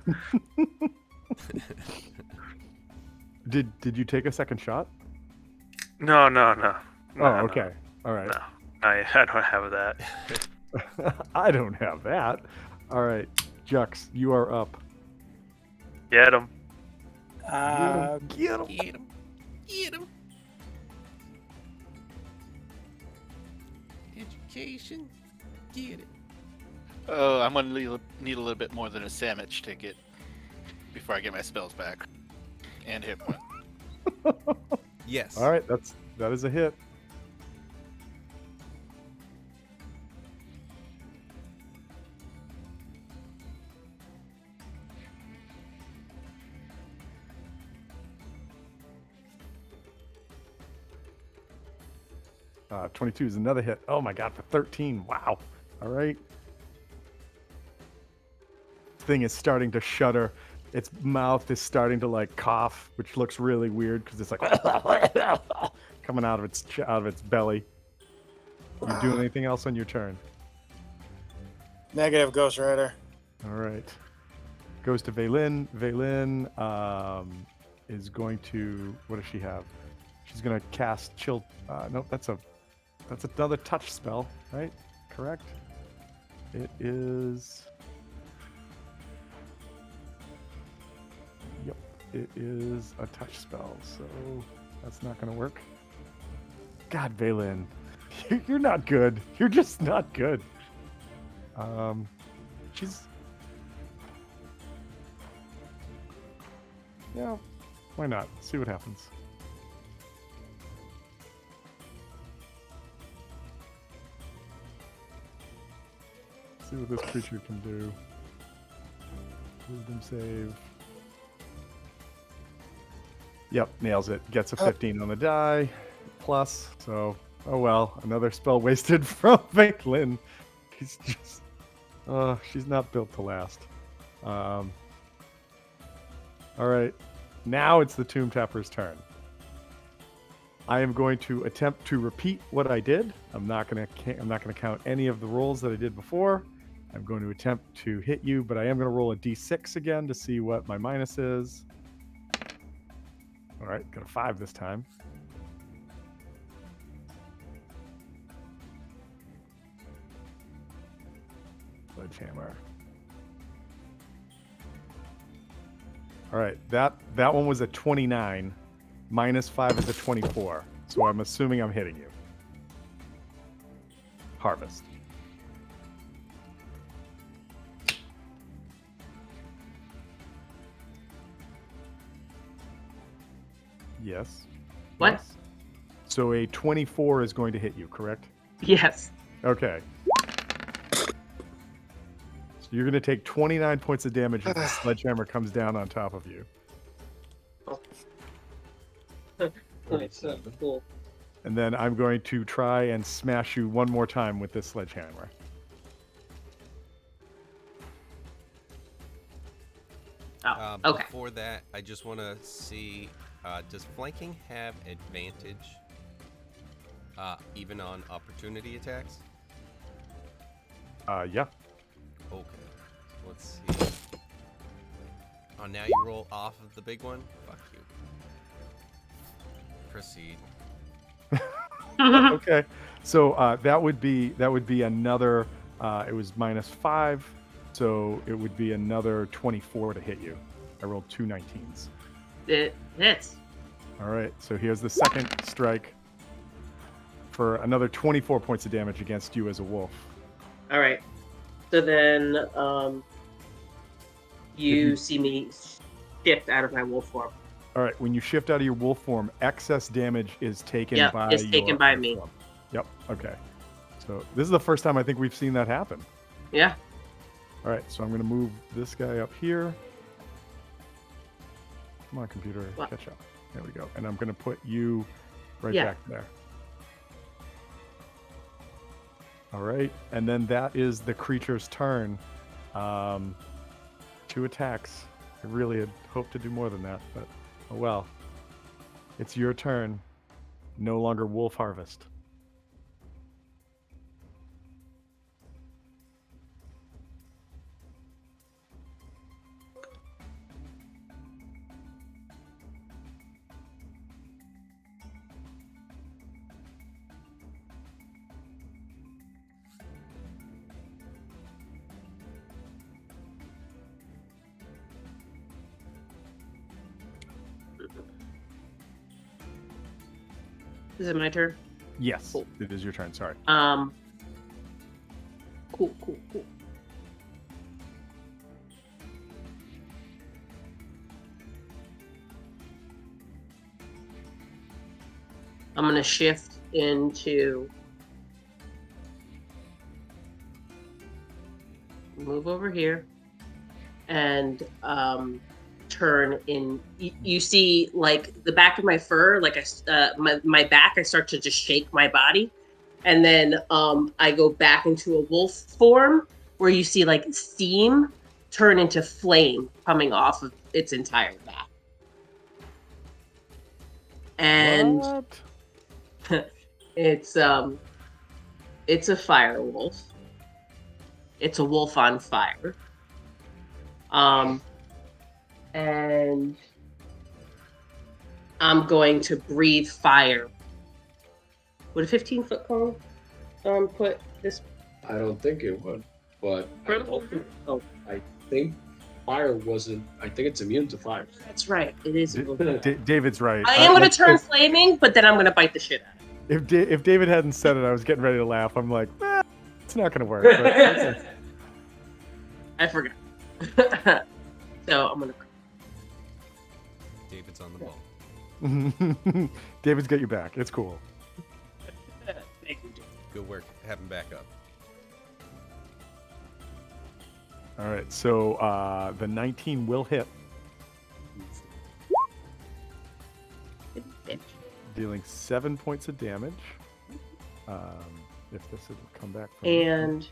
Did you take a second shot? No. Oh, okay. All right. No. I don't have that. I don't have that. All right, Jux, you are up. Get him. Get him. Get him. Get him. Education. Get it. oh, I'm gonna need a little bit more than a sandwich ticket before I get my spells back and hit point. Yes. All right, that is a hit. Uh, 22 is another hit. Oh my god, for 13. Wow. All right. Thing is starting to shudder. Its mouth is starting to like cough, which looks really weird because it's like coming out of its belly. You doing anything else on your turn? Negative, Ghost Rider. All right. Goes to Vaylin. Vaylin is going to. What does she have? She's going to cast Chill. Nope, that's another touch spell, right? Correct. It is. Yep, it is a touch spell, so that's not going to work. God, Vaylin, you're not good. You're just not good. She's. Yeah, why not? See what happens. See what this creature can do. Wisdom save. Yep, nails it. Gets a 15 on the die. Plus, so, oh well. Another spell wasted from Vaylin. She's just... she's not built to last. Alright. Now it's the Tomb Tapper's turn. I am going to attempt to repeat what I did. I'm not going to count any of the rolls that I did before. I'm going to attempt to hit you, but I am going to roll a d6 again to see what my minus is. All right, got a 5 this time. Sledgehammer. All right, that one was a 29. Minus 5 is a 24. So I'm assuming I'm hitting you. Harvest. Yes. What? Yes. So a 24 is going to hit you, correct? Yes. Okay. So you're going to take 29 points of damage as the sledgehammer comes down on top of you. Cool. And then I'm going to try and smash you one more time with this sledgehammer. Oh, okay. Before that, I just want to see, does flanking have advantage even on opportunity attacks? Yeah. Okay. Let's see. Oh, now you roll off of the big one? Fuck you. Proceed. Okay, so that would be another. It was -5, so it would be another 24 to hit you. I rolled 2 19s. It hits. All right, so here's the second strike for another 24 points of damage against you as a wolf. All right. So then, you you- see me shift out of my wolf form. All right, when you shift out of your wolf form, excess damage is taken Yep, by it's taken your by other me. form. Yep. Okay. So this is the first time I think we've seen that happen. Yeah. All right, so I'm going to move this guy up here. Come on, computer, What? catch up. There we go. And I'm going to put you right Yeah. back there. All right, and then that is the creature's turn. 2 attacks. I really had hoped to do more than that, but oh well. It's your turn. No longer wolf harvest. Is it my turn? Yes, Cool. it is your turn. Sorry. Cool. I'm gonna shift into move over here and turn in. You see, like the back of my fur, like my back. I start to just shake my body, and then I go back into a wolf form where you see like steam turn into flame coming off of its entire back. And What? it's a fire wolf. It's a wolf on fire. And I'm going to breathe fire. Would a 15-foot cone put this? I don't think it would, but Oh, I think fire wasn't. I think it's immune to fire. that's right. It is. David's right. I am going to If- turn flaming, but then I'm going to bite the shit out of it. If David hadn't said it, I was getting ready to laugh. I'm like, it's not going to work. But- I forgot. So I'm going to. David's on the ball. David's got your back. It's cool. Thank you, Jim. Good work. Have him back up. All right, so the 19 will hit, dealing 7 points of damage. If this will come back from And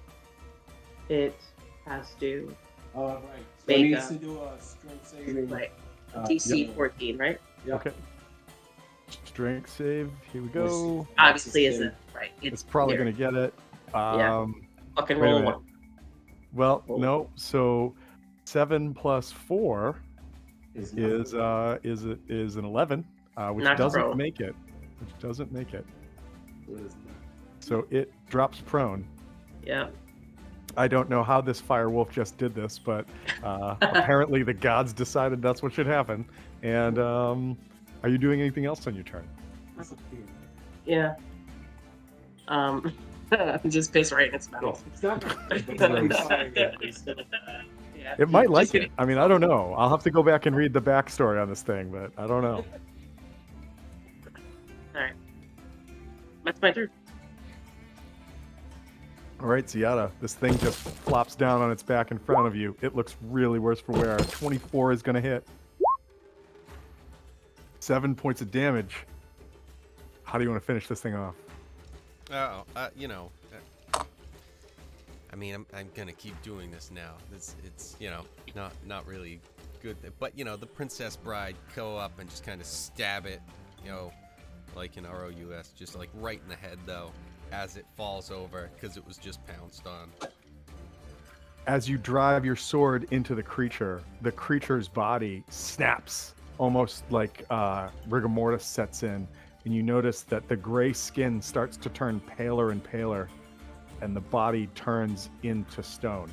it has to Right. So Make it needs a- to do a strength saving. right. Uh, DC yep. 14, right? Yep. Okay. Strength save. Here we go. Obviously, is it right? It's probably here. going to get it. Yeah. Fucking wait a roll minute. one. Well, Oh. no. So 7 plus 4 Is is an 11, which Not doesn't prone. make it. So it drops prone. Yeah. I don't know how this fire wolf just did this, but apparently the gods decided that's what should happen. And are you doing anything else on your turn? Yeah. Just piss right in its mouth. It's not. Yeah. It might like Just it. kidding. I mean, I don't know. I'll have to go back and read the backstory on this thing, but I don't know. All right. That's my turn. All right, Ziada, this thing just flops down on its back in front of you. It looks really worse for wear. 24 is going to hit. 7 points of damage. How do you want to finish this thing off? Oh, I mean, I'm gonna keep doing this now. It's not really good, but the Princess Bride go up and just kind of stab it, like in ROUS, just like right in the head though, as it falls over because it was just pounced on. As you drive your sword into the creature's body snaps, almost like rigor mortis sets in, and you notice that the gray skin starts to turn paler and paler, and the body turns into stone.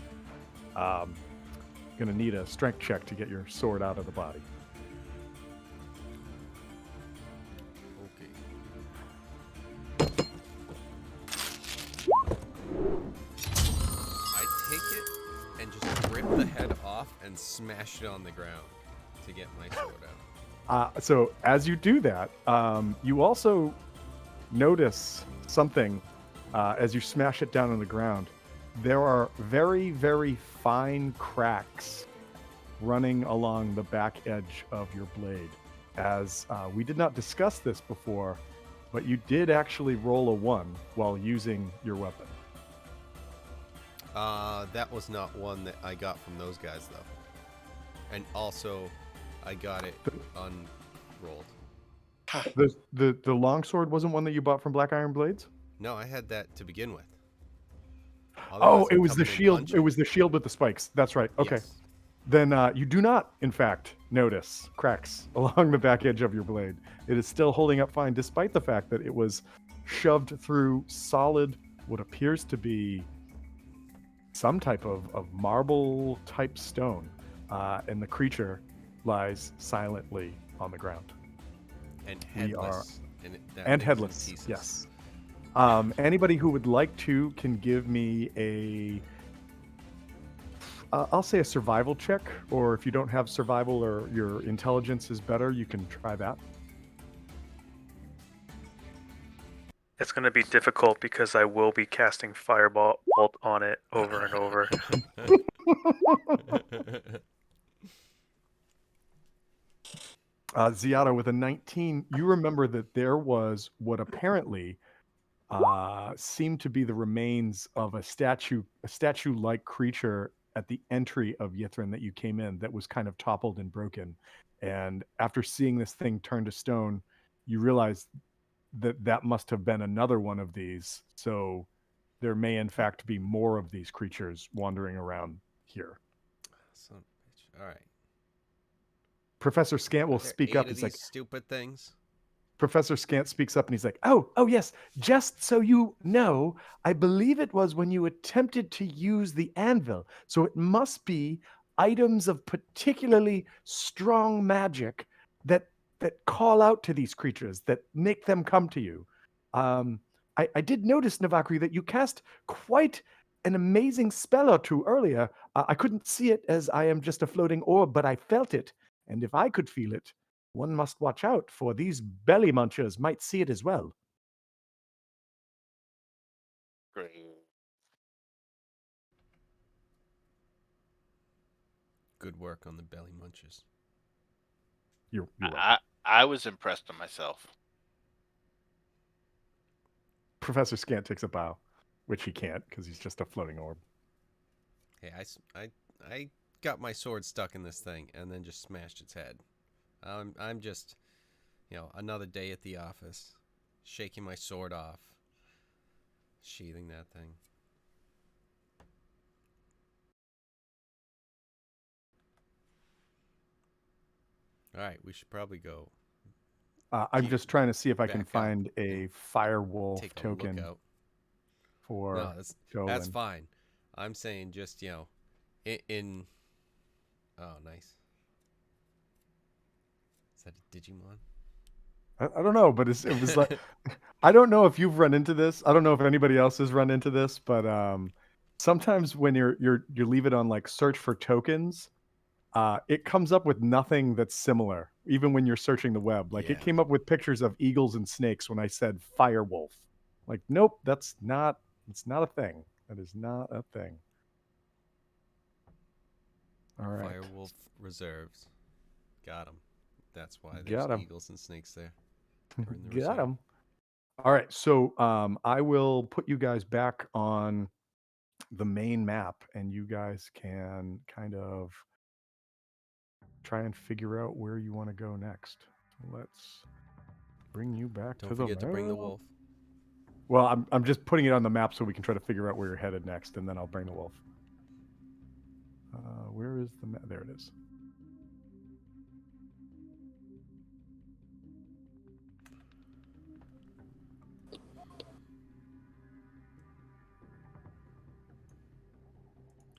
Gonna need a strength check to get your sword out of the body. Okay. I take it and just rip the head off and smash it on the ground to get my sword out. So as you do that, you also notice something as you smash it down on the ground. There are very, very fine cracks running along the back edge of your blade. As we did not discuss this before, but you did actually roll a 1 while using your weapon. That was not one that I got from those guys, though. And also, I got it unrolled. The longsword wasn't one that you bought from Black Iron Blades? No, I had that to begin with. Oh, Otherwise, it I'm was the coming in shield. It punching. was the shield with the spikes. That's right. Okay. Yes. Then you do not, in fact, notice cracks along the back edge of your blade. It is still holding up fine, despite the fact that it was shoved through solid, what appears to be some type of marble type stone. And the creature lies silently on the ground. And We are- headless. And, that And thing's in headless, pieces. yes. Anybody who would like to can give me a I'll say a survival check, or if you don't have survival or your intelligence is better, you can try that. It's going to be difficult because I will be casting Firebolt on it over and over. Ziata, with a 19, you remember that there was what apparently seemed to be the remains of a statue-like creature at the entry of Yithrin that you came in that was kind of toppled and broken. And after seeing this thing turn to stone, you realize that that must have been another one of these. So there may in fact be more of these creatures wandering around here. Son of a bitch. All right. Professor Scant will Are there speak 8 up. of He's these like, stupid things. Professor Scant speaks up and he's like, oh, yes. Just so you know, I believe it was when you attempted to use the anvil. So it must be items of particularly strong magic that call out to these creatures, that make them come to you. I did notice, Navakri, that you cast quite an amazing spell or two earlier. I couldn't see it as I am just a floating orb, but I felt it. And if I could feel it, one must watch out, for these belly munchers might see it as well. Great. Good work on the belly munches. You're welcome. I was impressed with myself. Professor Scant takes a bow, which he can't because he's just a floating orb. Hey, I got my sword stuck in this thing and then just smashed its head. I'm just, another day at the office, shaking my sword off, sheathing that thing. All right, we should probably go I'm Keep just trying to see if I can back up find a and firewolf take a token look out. for No, that's Jolin. fine. I'm saying just, in oh, nice. Is that a Digimon? I don't know, but it was like I don't know if you've run into this. I don't know if anybody else has run into this, but sometimes when you leave it on like search for tokens, it comes up with nothing that's similar, even when you're searching the web. Like Yeah. it came up with pictures of eagles and snakes when I said firewolf. Like, nope, it's not a thing. That is not a thing. All right. Firewolf reserves. Got him. That's why Got there's 'em. eagles and snakes there. They're in the Got reserve. him. All right, so I will put you guys back on the main map, and you guys can kind of try and figure out where you want to go next. Let's bring you back Don't to the forget to bring the map. wolf. Well, I'm just putting it on the map so we can try to figure out where you're headed next, and then I'll bring the wolf. Where is the map? There it is.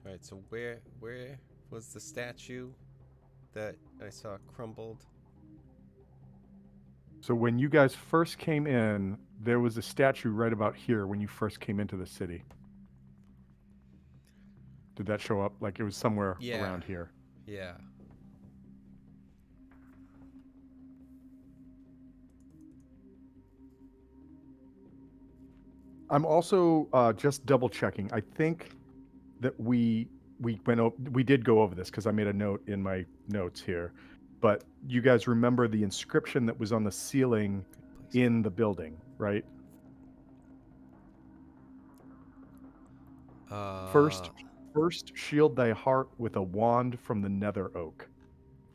All right, so where was the statue that I saw crumbled? So when you guys first came in, there was a statue right about here when you first came into the city. Did that show up? Like it was somewhere Yeah. around here. Yeah. I'm also just double checking. I think that we did go over this because I made a note in my notes here. But you guys remember the inscription that was on the ceiling in the building, right? First, shield thy heart with a wand from the nether oak.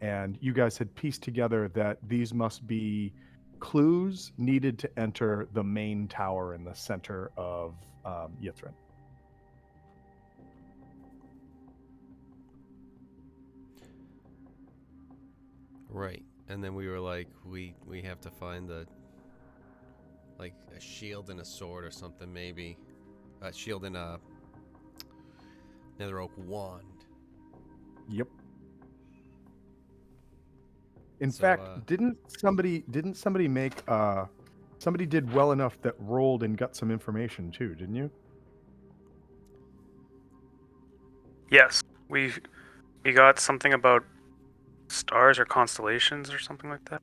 And you guys had pieced together that these must be clues needed to enter the main tower in the center of Yithrin. Right. And then we were like, we have to find the, like, a shield and a sword or something, maybe. A shield and a nether oak wand. Yep. In So, fact, didn't somebody make somebody did well enough that rolled and got some information too, didn't you? Yes, we got something about stars or constellations or something like that.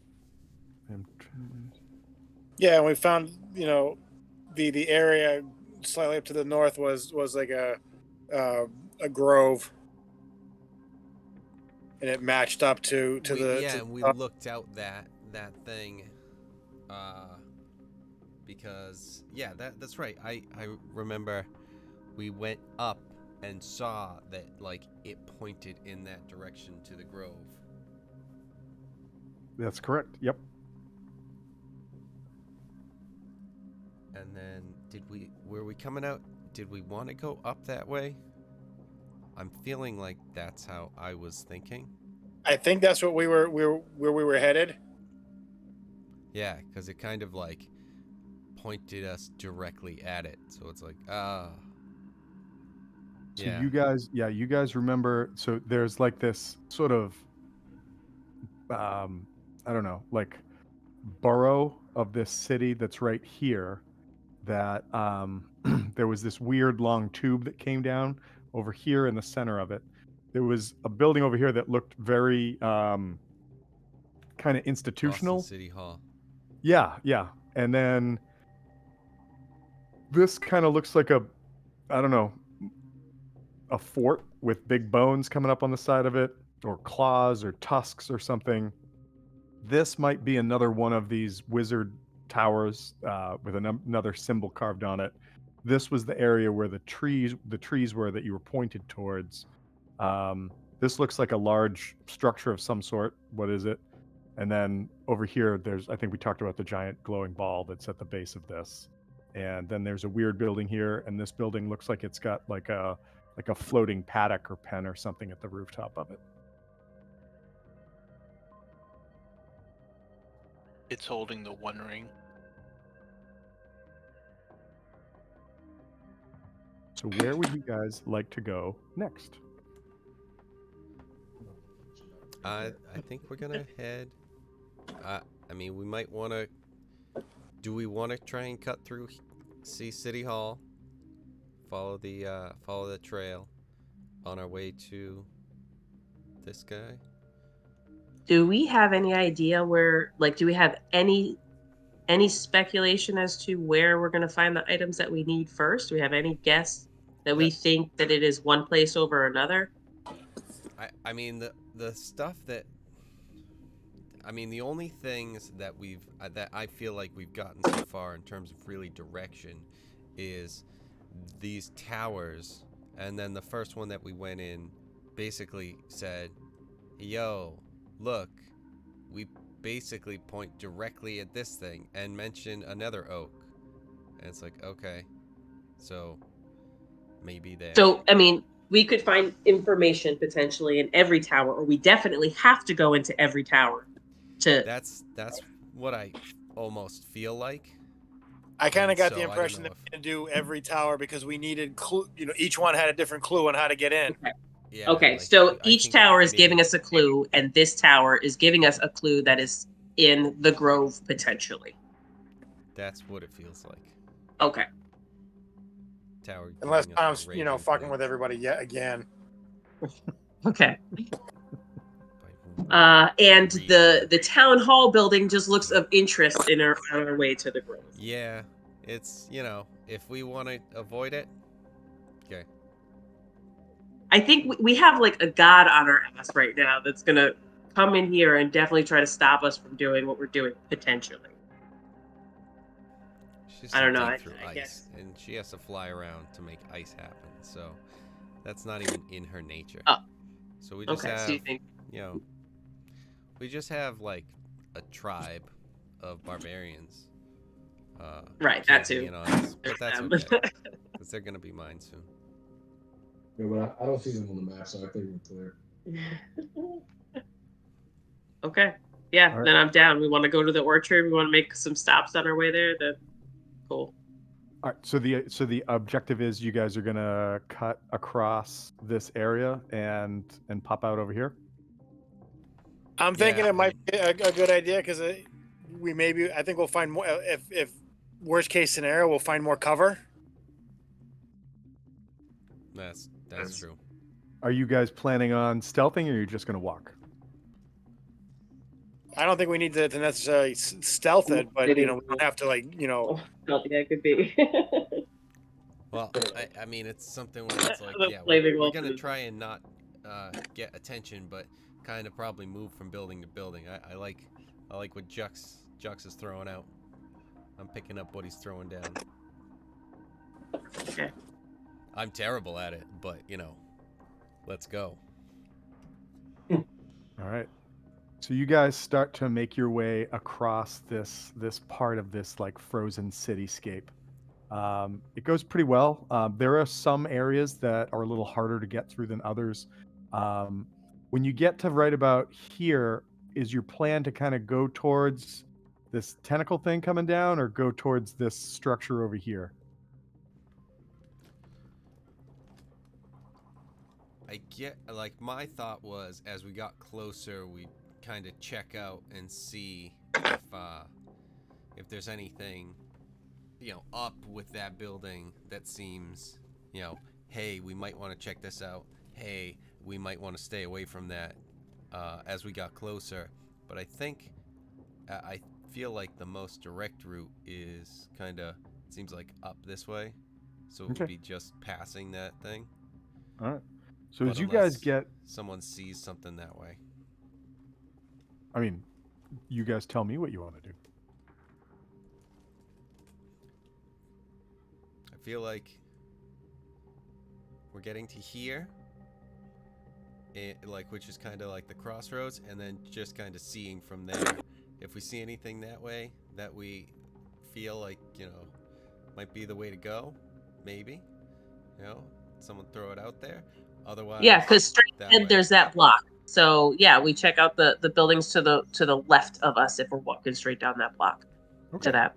Yeah, and we found, the area slightly up to the north was like a grove, and it matched up to and we looked out that thing, because that's right. I remember we went up and saw that, like, it pointed in that direction to the grove. That's correct. Yep. And then were we coming out? Did we want to go up that way? I'm feeling like that's how I was thinking. I think that's what where we were headed. Yeah, because it kind of like pointed us directly at it. So it's like, So yeah. you guys remember, so there's like this sort of I don't know, like borough of this city that's right here that there was this weird long tube that came down over here in the center of it. There was a building over here that looked very kind of institutional. Boston City Hall. Yeah. And then this kind of looks like I don't know, a fort with big bones coming up on the side of it, or claws or tusks or something. This might be another one of these wizard towers with another symbol carved on it. This was the area where the trees were that you were pointed towards. This looks like a large structure of some sort. What is it? And then over here, I think we talked about the giant glowing ball that's at the base of this. And then there's a weird building here, and this building looks like it's got like a floating paddock or pen or something at the rooftop of it. It's holding the One Ring. So where would you guys like to go next? I think we're gonna head. I mean, we might want to. Do we want to try and cut through, see City Hall, follow the trail, on our way to this guy? Do we have any idea where, like, do we have any speculation as to where we're going to find the items that we need first? Do we have any guess that we think that it is one place over another? I mean, the stuff that, I mean, the only things that that I feel like we've gotten so far in terms of really direction is these towers, and then the first one that we went in basically said, yo, look, we basically point directly at this thing and mention another oak. And it's like, okay, so maybe there. So, I mean, we could find information potentially in every tower, or we definitely have to go into every tower to. That's what I almost feel like. I kind of And got the so I don't impression know that we had to do every tower because we needed clue. You know, each one had a different clue on how to get in. Okay. Yeah, Okay, like, so I each think tower is maybe giving us a clue, and this tower is giving us a clue that is in the grove potentially. that's what it feels like. Okay. Tower Unless giving us a Tom's, raging fucking clue. with everybody yet again. Okay. By And reading. the town hall building just looks of interest in on our way to the grove. Yeah, it's, if we want to avoid it, okay. I think we have like a god on our ass right now that's gonna come in here and definitely try to stop us from doing what we're doing potentially. She's I to don't know. dig through I ice, guess. and she has to fly around to make ice happen. So that's not even in her nature. Oh, So we just okay. So you have, think? we just have like a tribe of barbarians Right. That camping too. in on us, but that's Them. okay because they're gonna be mine soon. Yeah, but I don't see them on the map, so I think we're clear. Okay. Yeah. All right. Then I'm down. We want to go to the orchard. We want to make some stops on our way there. Then cool. All right. So the objective is you guys are gonna cut across this area and pop out over here. I'm thinking Yeah, it might be a good idea because I think we'll find more. If worst case scenario, we'll find more cover. That's true. Are you guys planning on stealthing, or are you just gonna walk? I don't think we need to necessarily stealth it, but we don't have to Oh, yeah, it could be. Well, I mean, it's something where it's like, The yeah, flaming we're gonna wolf. try and not get attention, but kind of probably move from building to building. I like what Jux is throwing out. I'm picking up what he's throwing down. Okay. I'm terrible at it, but let's go. All right. So you guys start to make your way across this part of this like frozen cityscape. It goes pretty well. There are some areas that are a little harder to get through than others. When you get to right about here, is your plan to kind of go towards this tentacle thing coming down, or go towards this structure over here? I get, like, my thought was as we got closer, we kind of check out and see if there's anything up with that building that seems, hey, we might want to check this out. Hey, we might want to stay away from that as we got closer. But I think, I feel like the most direct route is kind of, seems like up this way. So it would be just passing that thing. All right. So But as you guys get, someone sees something that way. I mean, you guys tell me what you want to do. I feel like we're getting to here, which is kind of like the crossroads, and then just kind of seeing from there. If we see anything that way that we feel like, might be the way to go, maybe, someone throw it out there. Otherwise, Yeah, because straight that ahead way. there's that block. So yeah, we check out the buildings to the left of us if we're walking straight down that block to that.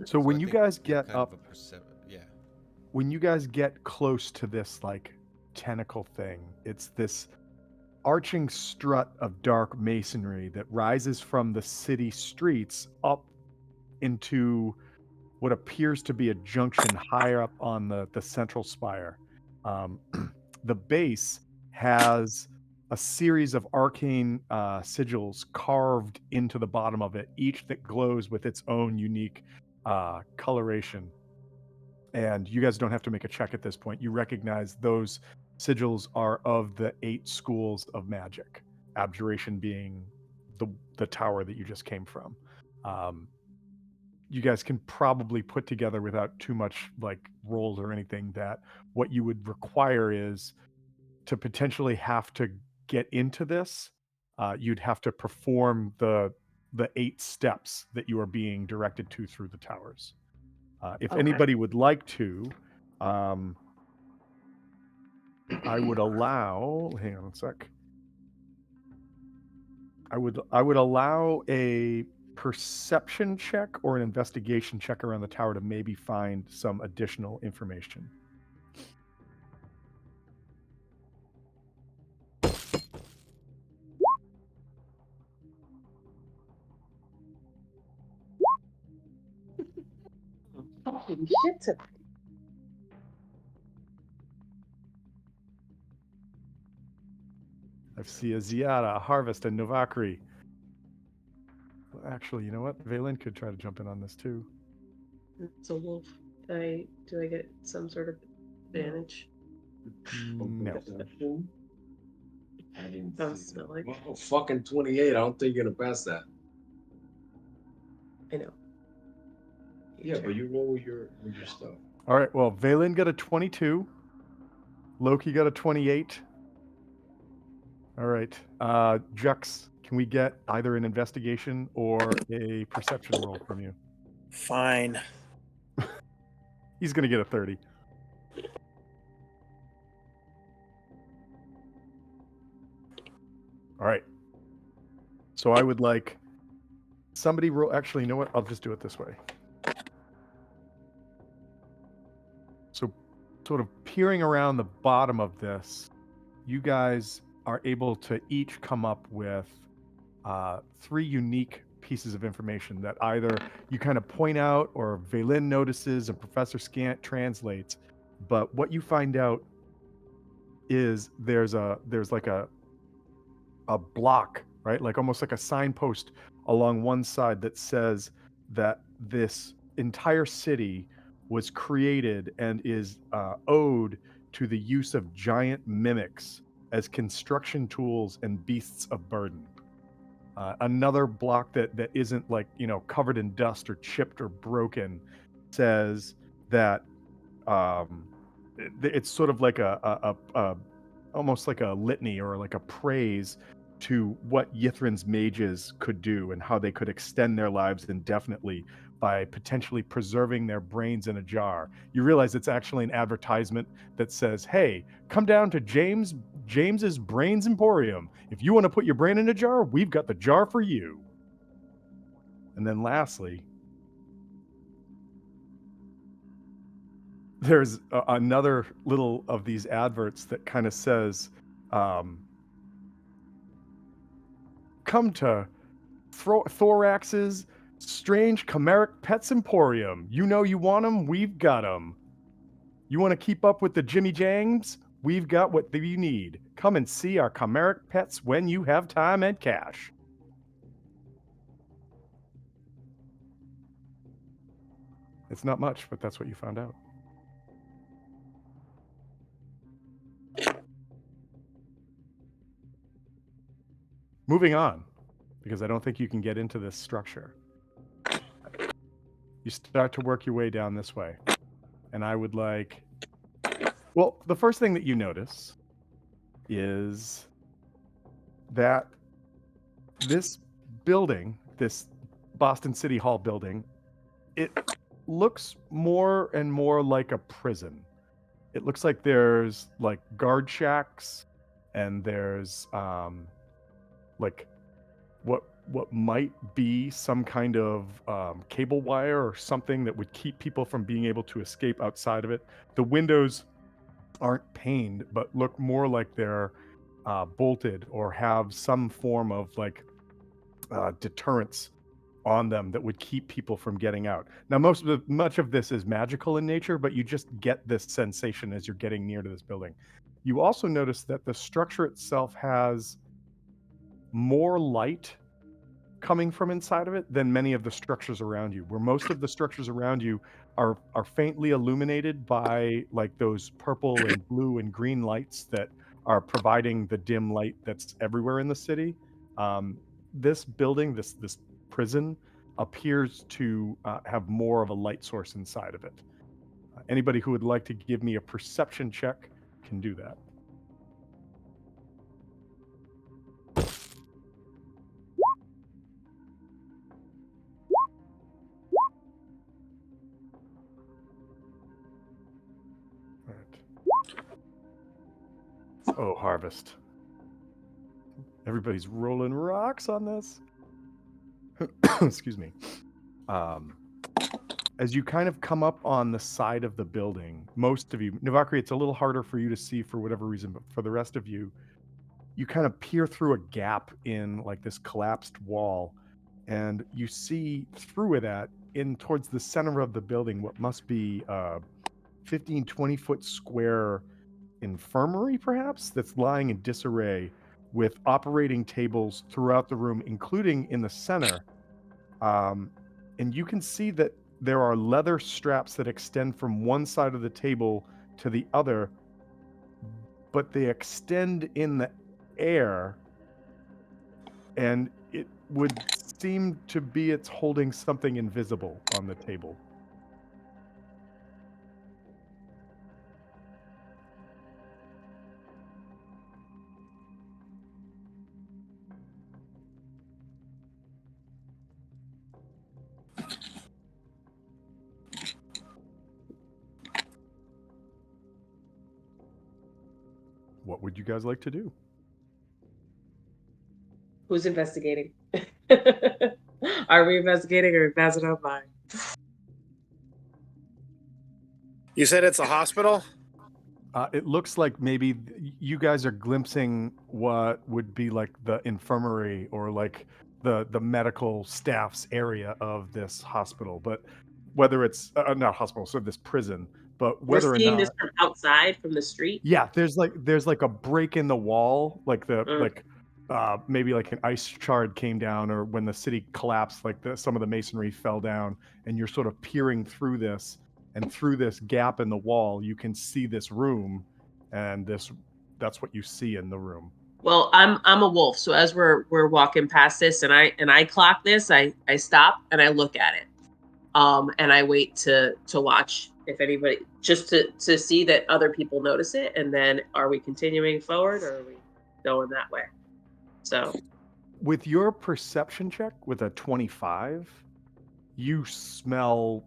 So when I you think guys get kind up, of a yeah. when you guys get close to this like tentacle thing, it's this arching strut of dark masonry that rises from the city streets up into what appears to be a junction higher up on the central spire. The base has a series of arcane sigils carved into the bottom of it, each that glows with its own unique coloration. And you guys don't have to make a check at this point. You recognize those sigils are of the 8 schools of magic, abjuration being the tower that you just came from. You guys can probably put together without too much like rolls or anything that what you would require is to potentially have to get into this. You'd have to perform the 8 steps that you are being directed to through the towers. If Okay. anybody would like to, um, I would allow. Hang on a sec. I would allow a perception check or an investigation check around the tower to maybe find some additional information. Fucking shit tonight. I see a Ziada, a Harvest, and Novakri. Well, actually, you know what? Valen could try to jump in on this too. It's a wolf. Do I get some sort of advantage? No. Perception? I didn't That was see that. smelling. Well, fucking 28. I don't think you're gonna pass that. I know. Yeah, but you roll with your stuff. All right. Well, Valen got a 22. Loki got a 28. All right. Jux, can we get either an investigation or a perception roll from you? Fine. He's going to get a 30. All right. So I would like somebody roll. Actually, you know what? I'll just do it this way. So, sort of peering around the bottom of this, you guys are able to each come up with 3 unique pieces of information that either you kind of point out or Valen notices and Professor Scant translates. But what you find out is there's like a block, right? Like almost like a signpost along one side that says that this entire city was created and is owed to the use of giant mimics as construction tools and beasts of burden. Another block that isn't like, covered in dust or chipped or broken says that it's sort of like a almost like a litany or like a praise to what Yithrin's mages could do and how they could extend their lives indefinitely by potentially preserving their brains in a jar. You realize it's actually an advertisement that says, "Hey, come down to James's Brains Emporium. If you want to put your brain in a jar, we've got the jar for you." And then lastly, there's another little of these adverts that kind of says, come to Thorax's Strange Chimeric Pets Emporium. You know you want them? We've got them. You want to keep up with the Jimmy Jangs? We've got what you need. Come and see our chimeric pets when you have time and cash. It's not much, but that's what you found out. Moving on, because I don't think you can get into this structure. You start to work your way down this way. And I would like... Well, the first thing that you notice is that this building, this Boston City Hall building, it looks more and more like a prison. It looks like there's like guard shacks and there's like what might be some kind of cable wire or something that would keep people from being able to escape outside of it. The windows aren't paned, but look more like they're bolted or have some form of like deterrence on them that would keep people from getting out. Now, much of this is magical in nature, but you just get this sensation as you're getting near to this building. You also notice that the structure itself has more light coming from inside of it than many of the structures around you, where most of the structures around you are faintly illuminated by like those purple and blue and green lights that are providing the dim light that's everywhere in the city. This building, this prison, appears to have more of a light source inside of it. Anybody who would like to give me a perception check can do that. Oh, Harvest. Everybody's rolling rocks on this. Excuse me. As you kind of come up on the side of the building, most of you, Navakri, it's a little harder for you to see for whatever reason, but for the rest of you, you kind of peer through a gap in like this collapsed wall, and you see through it in towards the center of the building what must be 15, 20-foot square infirmary, perhaps, that's lying in disarray with operating tables throughout the room, including in the center. And you can see that there are leather straps that extend from one side of the table to the other, but they extend in the air, and it would seem to be it's holding something invisible on the table. What would you guys like to do? Who's investigating? Are we investigating or passing out by? You said it's a hospital? It looks like maybe you guys are glimpsing what would be like the infirmary or like the medical staff's area of this hospital, but whether it's not hospital, so this prison, but whether We're or seeing not, this from outside, from the street. yeah, there's like a break in the wall, like Mm. maybe like an ice shard came down, or when the city collapsed, like some of the masonry fell down, and you're sort of peering through this. And through this gap in the wall, you can see this room, and that's what you see in the room. Well, I'm a wolf, so as we're walking past this, and I clock this, I stop and I look at it, and I wait to watch if anybody, just to see that other people notice it, and then are we continuing forward or are we going that way? So, with your perception check with a 25, you smell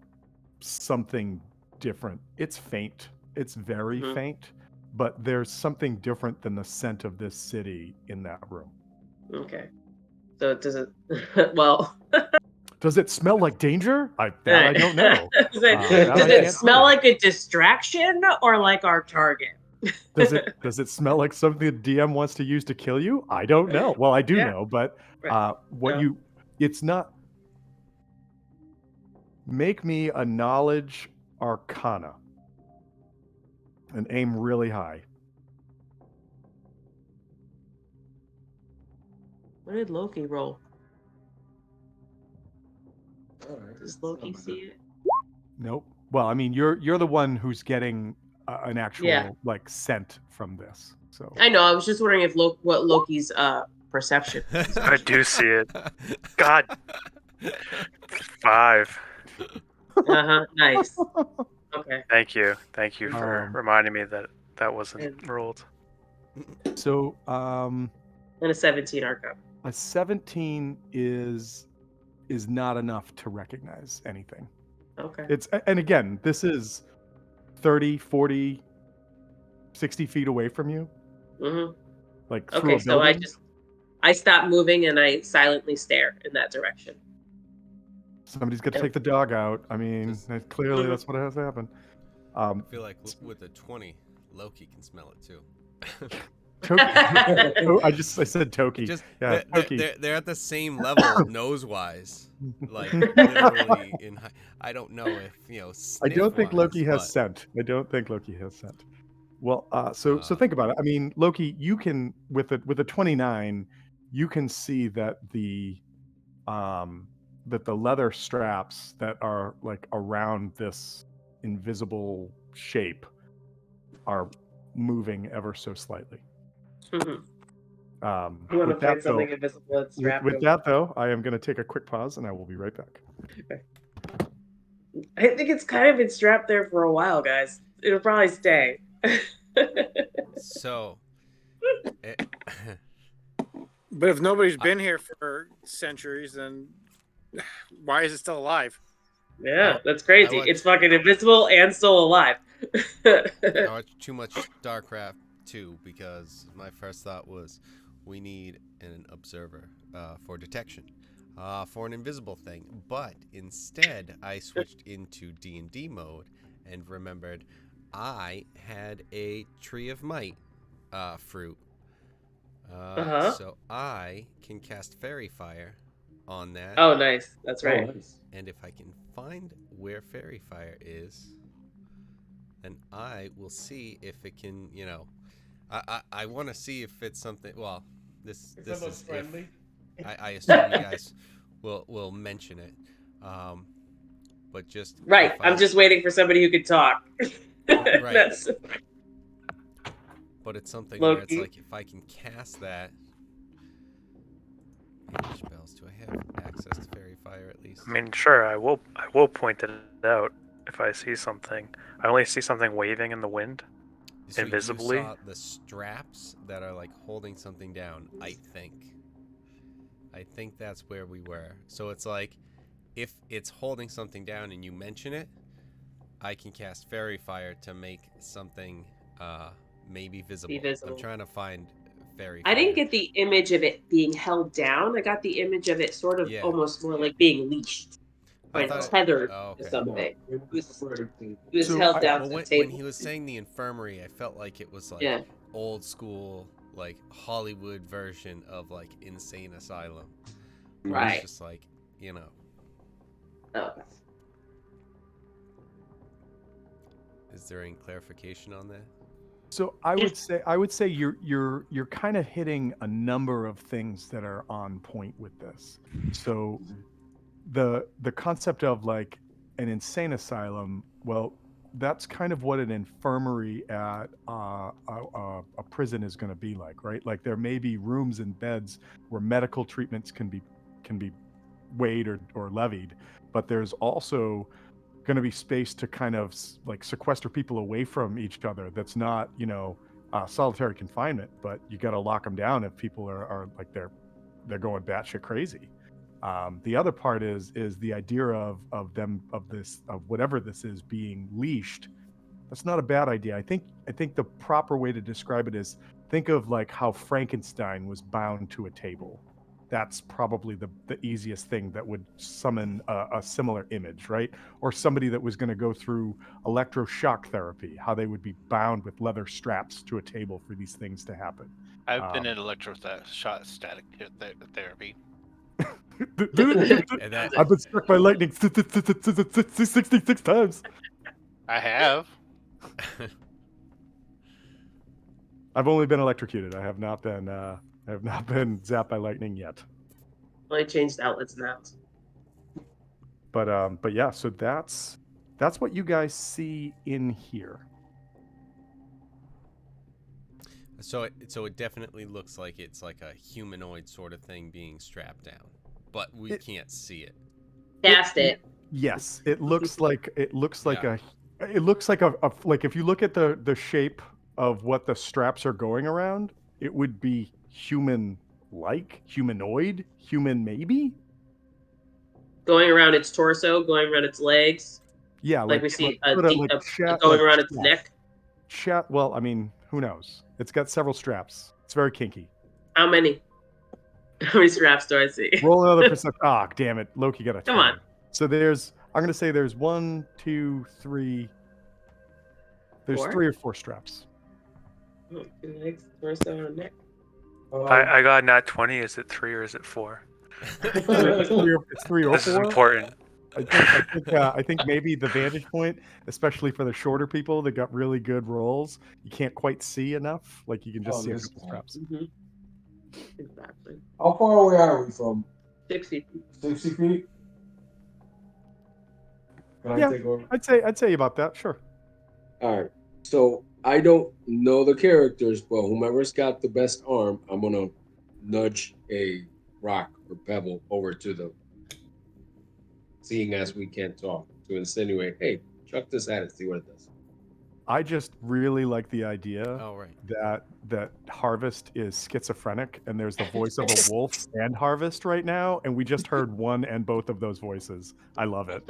something different. It's faint. It's very faint, but there's something different than the scent of this city in that room. Okay. So does it? Well. Does it smell like danger? I don't know. Does it smell like a distraction or like our target? Does it smell like something the DM wants to use to kill you? I don't know. Well, I do know, but it's not. Make me a knowledge arcana and aim really high. What did Loki roll? Alright. Does Loki see it? Nope. Well, I mean, you're the one who's getting an actual like scent from this. So I know. I was just wondering if what Loki's perception. I do see it. God. 5. Nice. Okay. Thank you for reminding me that wasn't rolled. So and a 17 arcana. A 17 is not enough to recognize anything. Okay. And again, this is 30, 40, 60 feet away from you. Mm-hmm. Like through a building. So I stop moving and I silently stare in that direction. Somebody's got to take the dog out. I mean, clearly that's what has to happen. I feel like with a 20, Loki can smell it too. Toki. I said Toki. They're at the same level nose-wise. Like literally I don't know if I don't think Loki has scent. I don't think Loki has scent. Well, so think about it. I mean, Loki, you can with a 29, you can see that the leather straps that are like around this invisible shape are moving ever so slightly. Mm-hmm. You want to find something invisible and strap with that, though, I am going to take a quick pause, and I will be right back. Okay. I think it's kind of been strapped there for a while, guys. It'll probably stay. So. But if nobody's been here for centuries, then why is it still alive? Yeah, that's crazy. It's fucking invisible and still alive. I watch too much StarCraft too, because my first thought was we need an observer for detection, for an invisible thing. But instead, I switched into D&D mode and remembered I had a Tree of Might fruit. Uh-huh. So I can cast Fairy Fire on that. Oh, nice. That's Oh, right. nice. And if I can find where Fairy Fire is, then I will see if it can, I want to see if it's something. Well, this is friendly. if I assume you guys will mention it, but just Right. if I'm just waiting for somebody who could talk. Right. That's But it's something where it's Loki. like if I can cast that. Mage spells. Do I have access to Fairy Fire at least? I mean, sure, I will point it out if I see something. I only see something waving in the wind. So invisibly? you saw the straps that are like holding something down. I think that's where we were. So it's like if it's holding something down and you mention it, I can cast Fairy Fire to make something maybe visible. Be visible. I'm trying to find Fairy Fire. I didn't get the image of it being held down. I got the image of it sort of Yeah. almost more like being leashed I or thought it- tethered oh, to okay. something. It It was So held I- down Well, to the when table. he was saying the infirmary, I felt like it was like Yeah. old school, like Hollywood version of like insane asylum. Where Right. It's just like, Oh. is there any clarification on that? So I would say you're kind of hitting a number of things that are on point with this. So the concept of like an insane asylum, well, that's kind of what an infirmary at a prison is going to be like, right? Like there may be rooms and beds where medical treatments can be weighed or levied, but there's also going to be space to kind of like sequester people away from each other. That's not, solitary confinement, but you got to lock them down if people are like they're going batshit crazy. The other part is the idea of whatever this is being leashed. That's not a bad idea. I think the proper way to describe it is think of like how Frankenstein was bound to a table. That's probably the easiest thing that would summon a similar image, right? Or somebody that was going to go through electroshock therapy, how they would be bound with leather straps to a table for these things to happen. I've been in electrostatic therapy. And that, I've been struck by lightning 66 times. I have. I've only been electrocuted. I have not been zapped by lightning yet. Only changed outlets now. But yeah, so that's what you guys see in here. so it definitely looks like it's like a humanoid sort of thing being strapped down, but we can't see it. Cast it. Yes, it looks like Yeah. a like if you look at the shape of what the straps are going around, it would be human-like, humanoid, human maybe. Going around its torso, going around its legs. Yeah, Like we see sort of like going like around its straps. neck. Well, I mean, who knows? It's got several straps. It's very kinky. How many? How many straps do I see? Roll another perception. Ah, damn it. Loki got a 20. Come on. So I'm going to say there's 1, 2, 3. There's 4? 3 or 4 straps. Oh, legs, torso, and neck. I got nat 20. Is it 3 or is it 4? It's 3 or This is 4. important. I think maybe the vantage point, especially for the shorter people that got really good rolls, you can't quite see enough. Like you can just see a couple straps. Mm-hmm. Exactly. How far away are we from 60. 60 feet? Can Yeah. I take over? I'd say about that. Sure. All right. So I don't know the characters, but whomever's got the best arm, I'm gonna nudge a rock or pebble over to them. Seeing as we can't talk, to insinuate, hey, chuck this at it, see what it does. I just really like the idea Oh, right. that Harvest is schizophrenic and there's the voice of a wolf and Harvest right now, and we just heard one and both of those voices. I love it.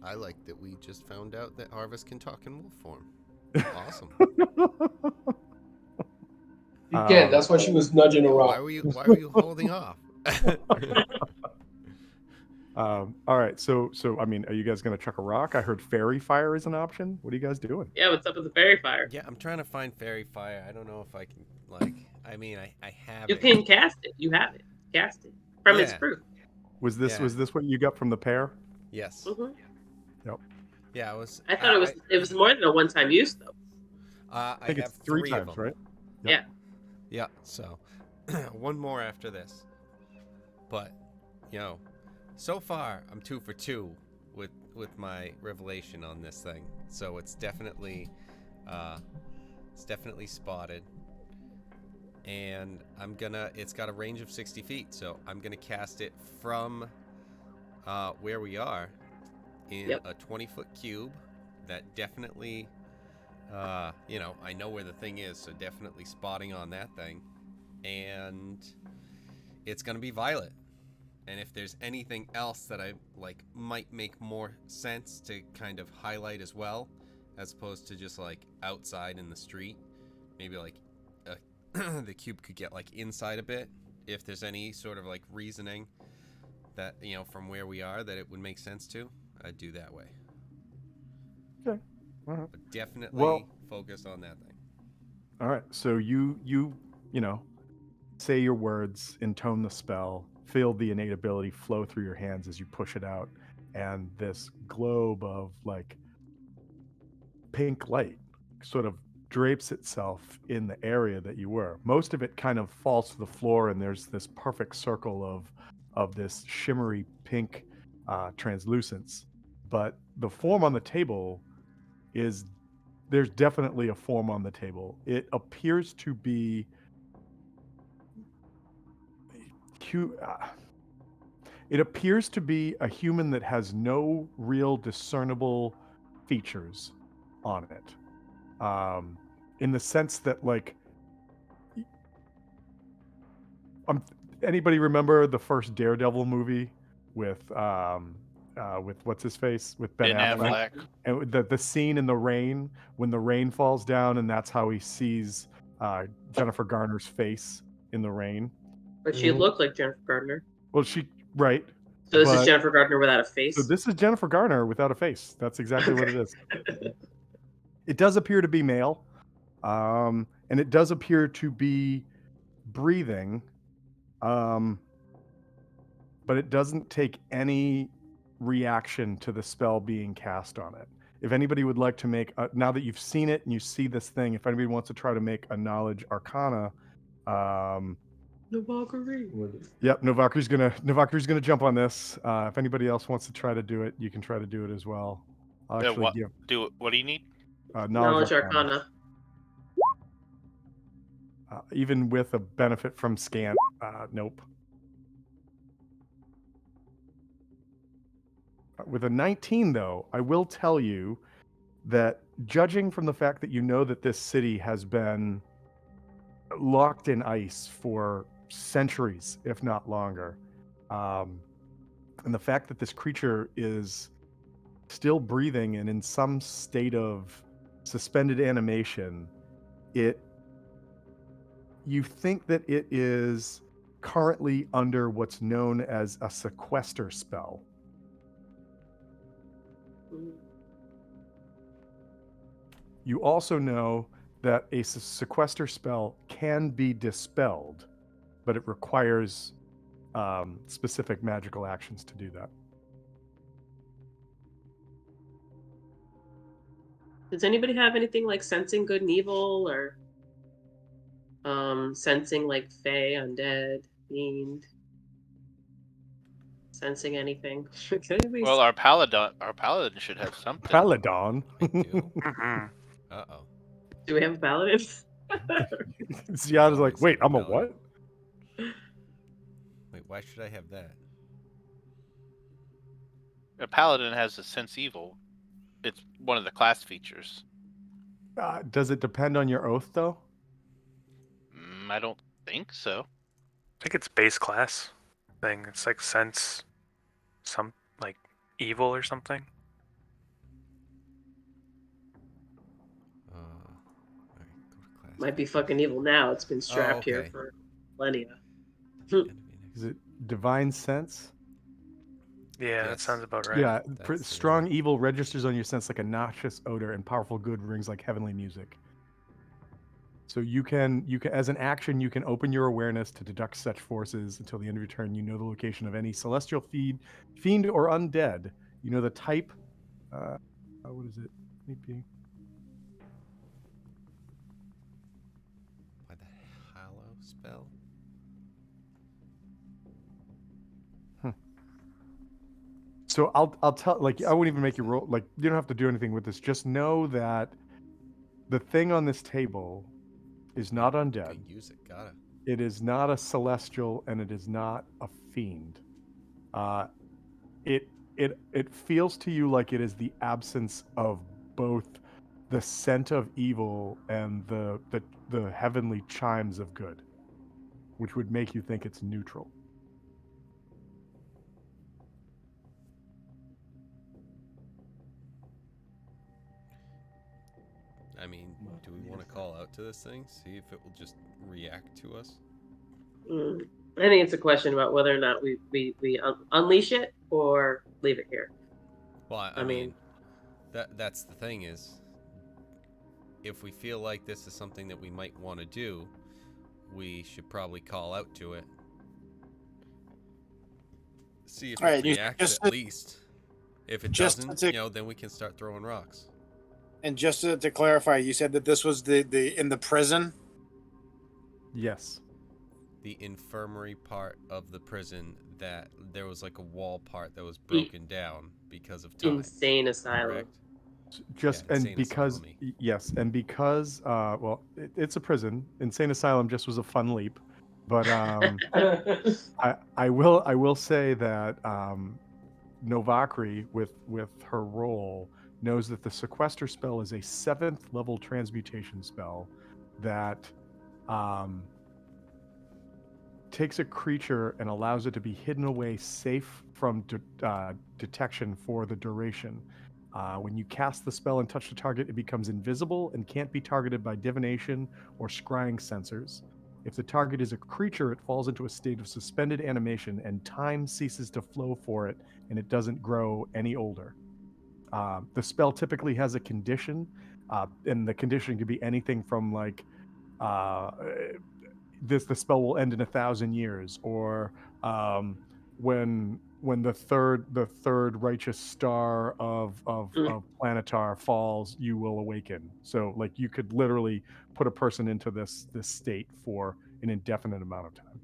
I like that we just found out that Harvest can talk in wolf form. Awesome. You can't. That's why she was nudging a Yeah, rock. why were you holding off? All right, so I mean, are you guys gonna chuck a rock? I heard fairy fire is an option. What are you guys doing? Yeah, what's up with the fairy fire? Yeah, I'm trying to find fairy fire. I don't know if I can like. I mean, I have You it. can cast it. You have it. Cast it from its Yeah. fruit. Was this Yeah. what you got from the pair? Yes. Hmm. Yep. Yeah, I was. I thought it was more than a one-time use though. I I think have it's three three times, of them. right? Yeah. Yeah. So, one more after this. But, so far I'm 2 for 2 with my revelation on this thing. So it's definitely spotted. And it's got a range of 60 feet, so I'm gonna cast it from where we are in Yep. a 20-foot cube. That definitely, I know where the thing is, so definitely spotting on that thing. And it's gonna be violet. And if there's anything else that I like might make more sense to kind of highlight as well, as opposed to just like outside in the street, maybe like the cube could get like inside a bit. If there's any sort of like reasoning that from where we are that it would make sense to, I'd do that way. Okay. All right. But definitely Well- focus on that thing. All right. So you say your words, intone the spell, feel the innate ability flow through your hands as you push it out, and this globe of like pink light sort of drapes itself in the area that you were. Most of it kind of falls to the floor, and there's this perfect circle of this shimmery pink translucence. But the form on the table is there's definitely a form on the table. It appears to be it appears to be a human that has no real discernible features on it. In the sense that like anybody remember the first Daredevil movie with what's his face with Ben Affleck? And the scene in the rain when the rain falls down, and that's how he sees Jennifer Garner's face in the rain. But she looked like Jennifer Gardner. Well, she right. So this is but- Jennifer Gardner without a face. So this is Jennifer Garner without a face. That's exactly what it is. It does appear to be male, and it does appear to be breathing, but it doesn't take any reaction to the spell being cast on it. If anybody would like to make, now that you've seen it and you see this thing, if anybody wants to try to make a knowledge arcana, Valkyrie. yep, Novaku's gonna jump on this. If anybody else wants to try to do it, you can try to do it as well. I'll actually what give what do you need? Knowledge Arcana. even with a benefit from scant. Nope. With a 19, though, I will tell you that judging from the fact that you know that this city has been locked in ice for centuries, if not longer, and the fact that this creature is still breathing and in some state of suspended animation, you think that it is currently under what's known as a sequester spell. You also know that a sequester spell can be dispelled, but it requires specific magical actions to do that. Does anybody have anything like sensing good and evil, or sensing like fae, undead, fiend? Sensing anything? Well, our paladin should have something. Paladon. I do. Mhm. Uh-oh. Do we have a paladin? Ziada's like, wait, I'm a what? Wait, why should I have that? A paladin has a sense evil. It's one of the class features. Does it depend on your oath, though? I don't think so. I think it's base class thing. It's like sense some like evil or something. Might be fucking evil now. It's been strapped here okay. for millennia. Is it divine sense? Yeah, that Yes. sounds about right. Yeah, That's the strong one. evil registers on your sense like a noxious odor, and powerful good rings like heavenly music. So you can as an action you can open your awareness to deduct such forces until the end of your turn. You know the location of any celestial fiend or undead. You know the type. What is it? Maybe. By the Hallow spell? So I'll tell, like, I won't even make you roll, like, you don't have to do anything with this. Just know that the thing on this table is not undead. Can use it, gotta. It is not a celestial, and it is not a fiend. It feels to you like it is the absence of both the scent of evil and the heavenly chimes of good, which would make you think it's neutral. I mean, do we want to call out to this thing? See if it will just react to us? I think it's a question about whether or not we unleash it or leave it here. Well, I mean, that's the thing is, if we feel like this is something that we might want to do, we should probably call out to it. See if it reacts at least. If it doesn't, then we can start throwing rocks. And just to clarify, you said that this was the in the prison? Yes. The infirmary part of the prison, that there was like a wall part that was broken down because of time. Insane asylum. Correct? Just Yeah, and because yes, and because well, it's a prison. Insane asylum just was a fun leap, but I will say that Novakri with her role knows that the sequester spell is a 7th level transmutation spell that takes a creature and allows it to be hidden away safe from detection for the duration. When you cast the spell and touch the target, it becomes invisible and can't be targeted by divination or scrying sensors. If the target is a creature, it falls into a state of suspended animation and time ceases to flow for it, and it doesn't grow any older. The spell typically has a condition, and the condition could be anything from like the spell will end in 1,000 years, or when the third righteous star of Planetar falls, you will awaken. So like you could literally put a person into this state for an indefinite amount of time.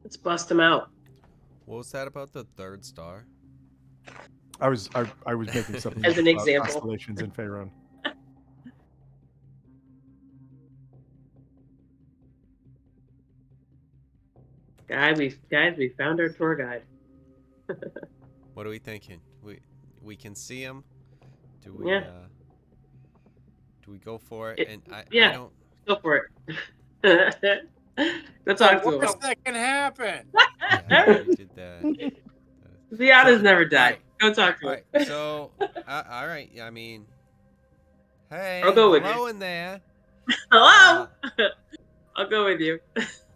Let's bust them out. What was that about the third star? I was making something as an example. Constellations in Faerun. Guys, we found our tour guide. What are we thinking? We can see him. Do we? Yeah. Do we go for it? And I don't. Go for it. Go talk to him. Worst that can happen. Yeah, we did that. Ziada's never died. Go talk to him. All right. So, all right. I mean, hey, I'll go with hello you. in there. Hello. I'll go with you.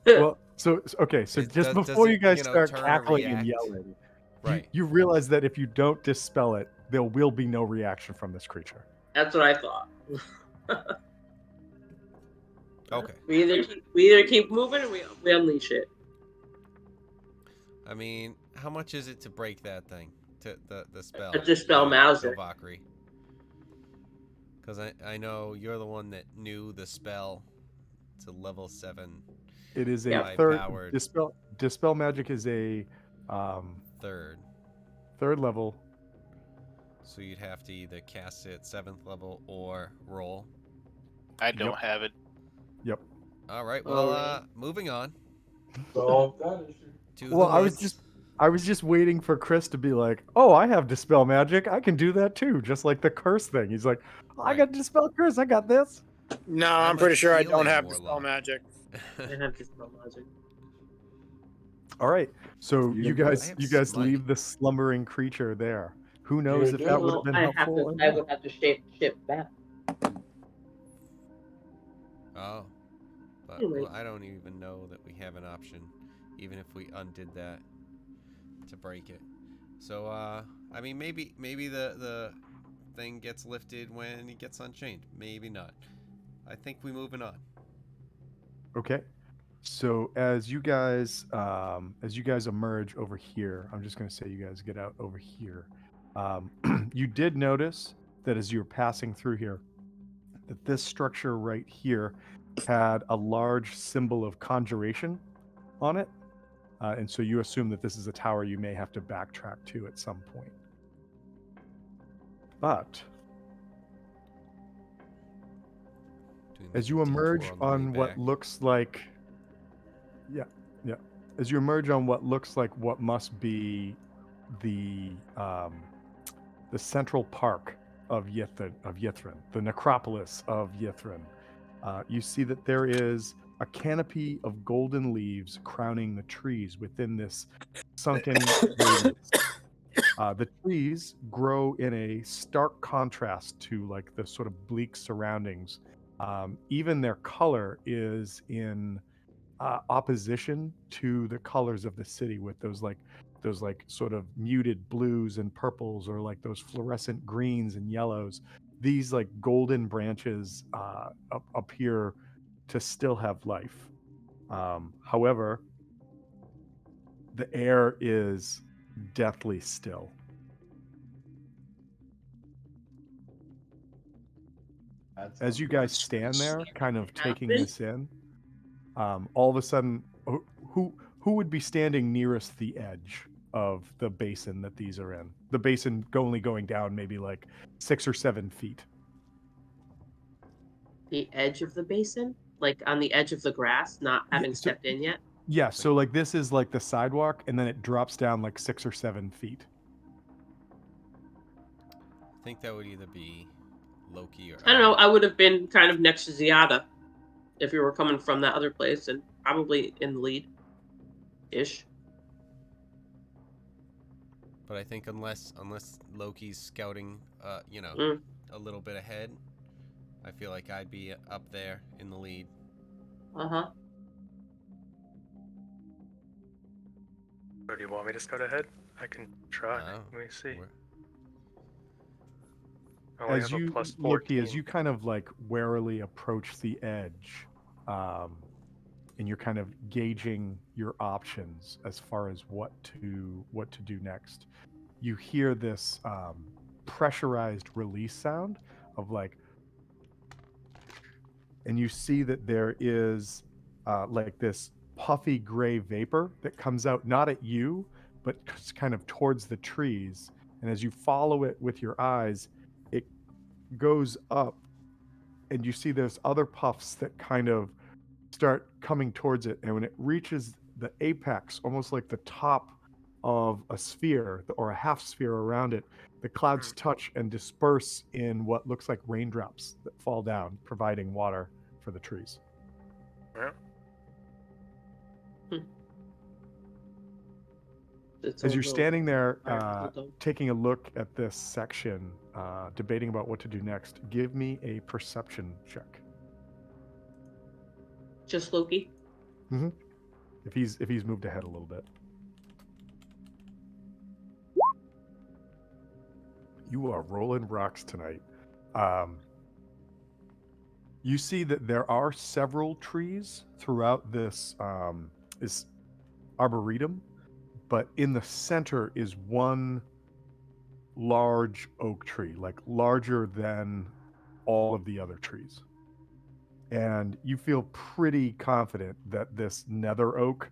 Well, so okay. So just does before it, you guys turn start and cackling and react? yelling, Right. you realize that if you don't dispel it, there will be no reaction from this creature. That's what I thought. Okay. We either keep moving or we unleash it. I mean, how much is it to break that thing? To the spell. To dispel Mauser. Because I know you're the one that knew the spell to level 7. It is a third third dispel magic is a third level. So you'd have to either cast it at 7th level or roll. I don't have it. Yep. All right. Well, moving on. So Well, I was just waiting for Chris to be like, "Oh, I have dispel magic. I can do that too." Just like the curse thing. He's like, "I got dispel curse. I got this." No, I'm pretty sure I don't have dispel magic. I have dispel magic. All right. So you guys smite. leave the slumbering creature there. Who knows if that would have been helpful? I would have to ship back. Oh, but Anyway. well, I don't even know that we have an option, even if we undid that to break it. So, I mean, maybe the thing gets lifted when it gets unchained. Maybe not. I think we moving on. Okay. So as you guys emerge over here, I'm just going to say you guys get out over here. You did notice that as you were passing through here, that this structure right here had a large symbol of conjuration on it, and so you assume that this is a tower you may have to backtrack to at some point. But Doing as like a you detour emerge on the way on what back. looks like, yeah, yeah, as you emerge on what looks like what must be the central park of Yithrin, the necropolis of Yithrin, you see that there is a canopy of golden leaves crowning the trees within this sunken radius. The trees grow in a stark contrast to like the sort of bleak surroundings. Even their color is in opposition to the colors of the city, with those sort of muted blues and purples, or like those fluorescent greens and yellows. These like golden branches appear to still have life. However, the air is deathly still. As you guys stand there, kind of taking Happen? this in, all of a sudden, who would be standing nearest the edge of the basin that these are in? The basin only going down maybe like 6 or 7 feet. The edge of the basin? Like on the edge of the grass, not Yeah, having so stepped in yet? yeah, so like this is like the sidewalk, and then it drops down like 6 or 7 feet. I think that would either be Loki or I don't know. I would have been kind of next to Ziada if you were coming from that other place, and probably in the lead ish. But I think unless Loki's scouting, Mm. a little bit ahead, I feel like I'd be up there in the lead. Uh-huh. Or do you want me to scout ahead? I can try. Oh, Let me see. we're- I only As have a you, plus Loki, 14. as you kind of like warily approach the edge, and you're kind of gauging your options as far as what to do next, you hear this pressurized release sound of like, and you see that there is like this puffy gray vapor that comes out not at you, but kind of towards the trees. And as you follow it with your eyes, it goes up, and you see there's other puffs that kind of start coming towards it. And when it reaches the apex, almost like the top of a sphere or a half sphere around it, the clouds touch and disperse in what looks like raindrops that fall down, providing water for the trees. Yeah. It's As a you're little standing there, hard, though. taking a look at this section, debating about what to do next, give me a perception check. Just Loki. If he's moved ahead a little bit. You are rolling rocks tonight. You see that there are several trees throughout this arboretum, but in the center is one large oak tree, like larger than all of the other trees. And you feel pretty confident that this nether oak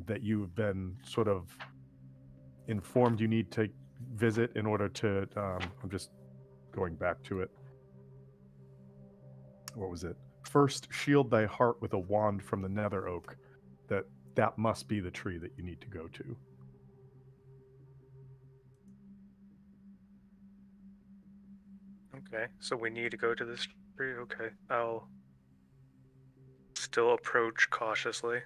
that you've been sort of informed you need to visit in order to, I'm just going back to it. What was it? First, shield thy heart with a wand from the nether oak. That must be the tree that you need to go to. Okay, so we need to go to this tree. Okay, I'll still approach cautiously.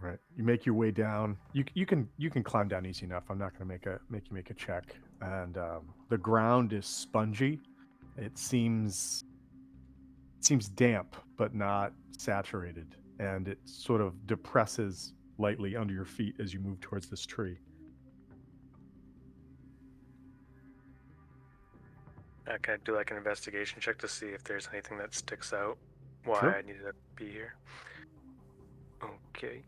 Right. You make your way down. You can climb down easy enough. I'm not going to make you make a check. And the ground is spongy, It seems damp, but not saturated, and it sort of depresses lightly under your feet as you move towards this tree. Can I do like an investigation check to see if there's anything that sticks out? Why Sure. I needed to be here? Okay.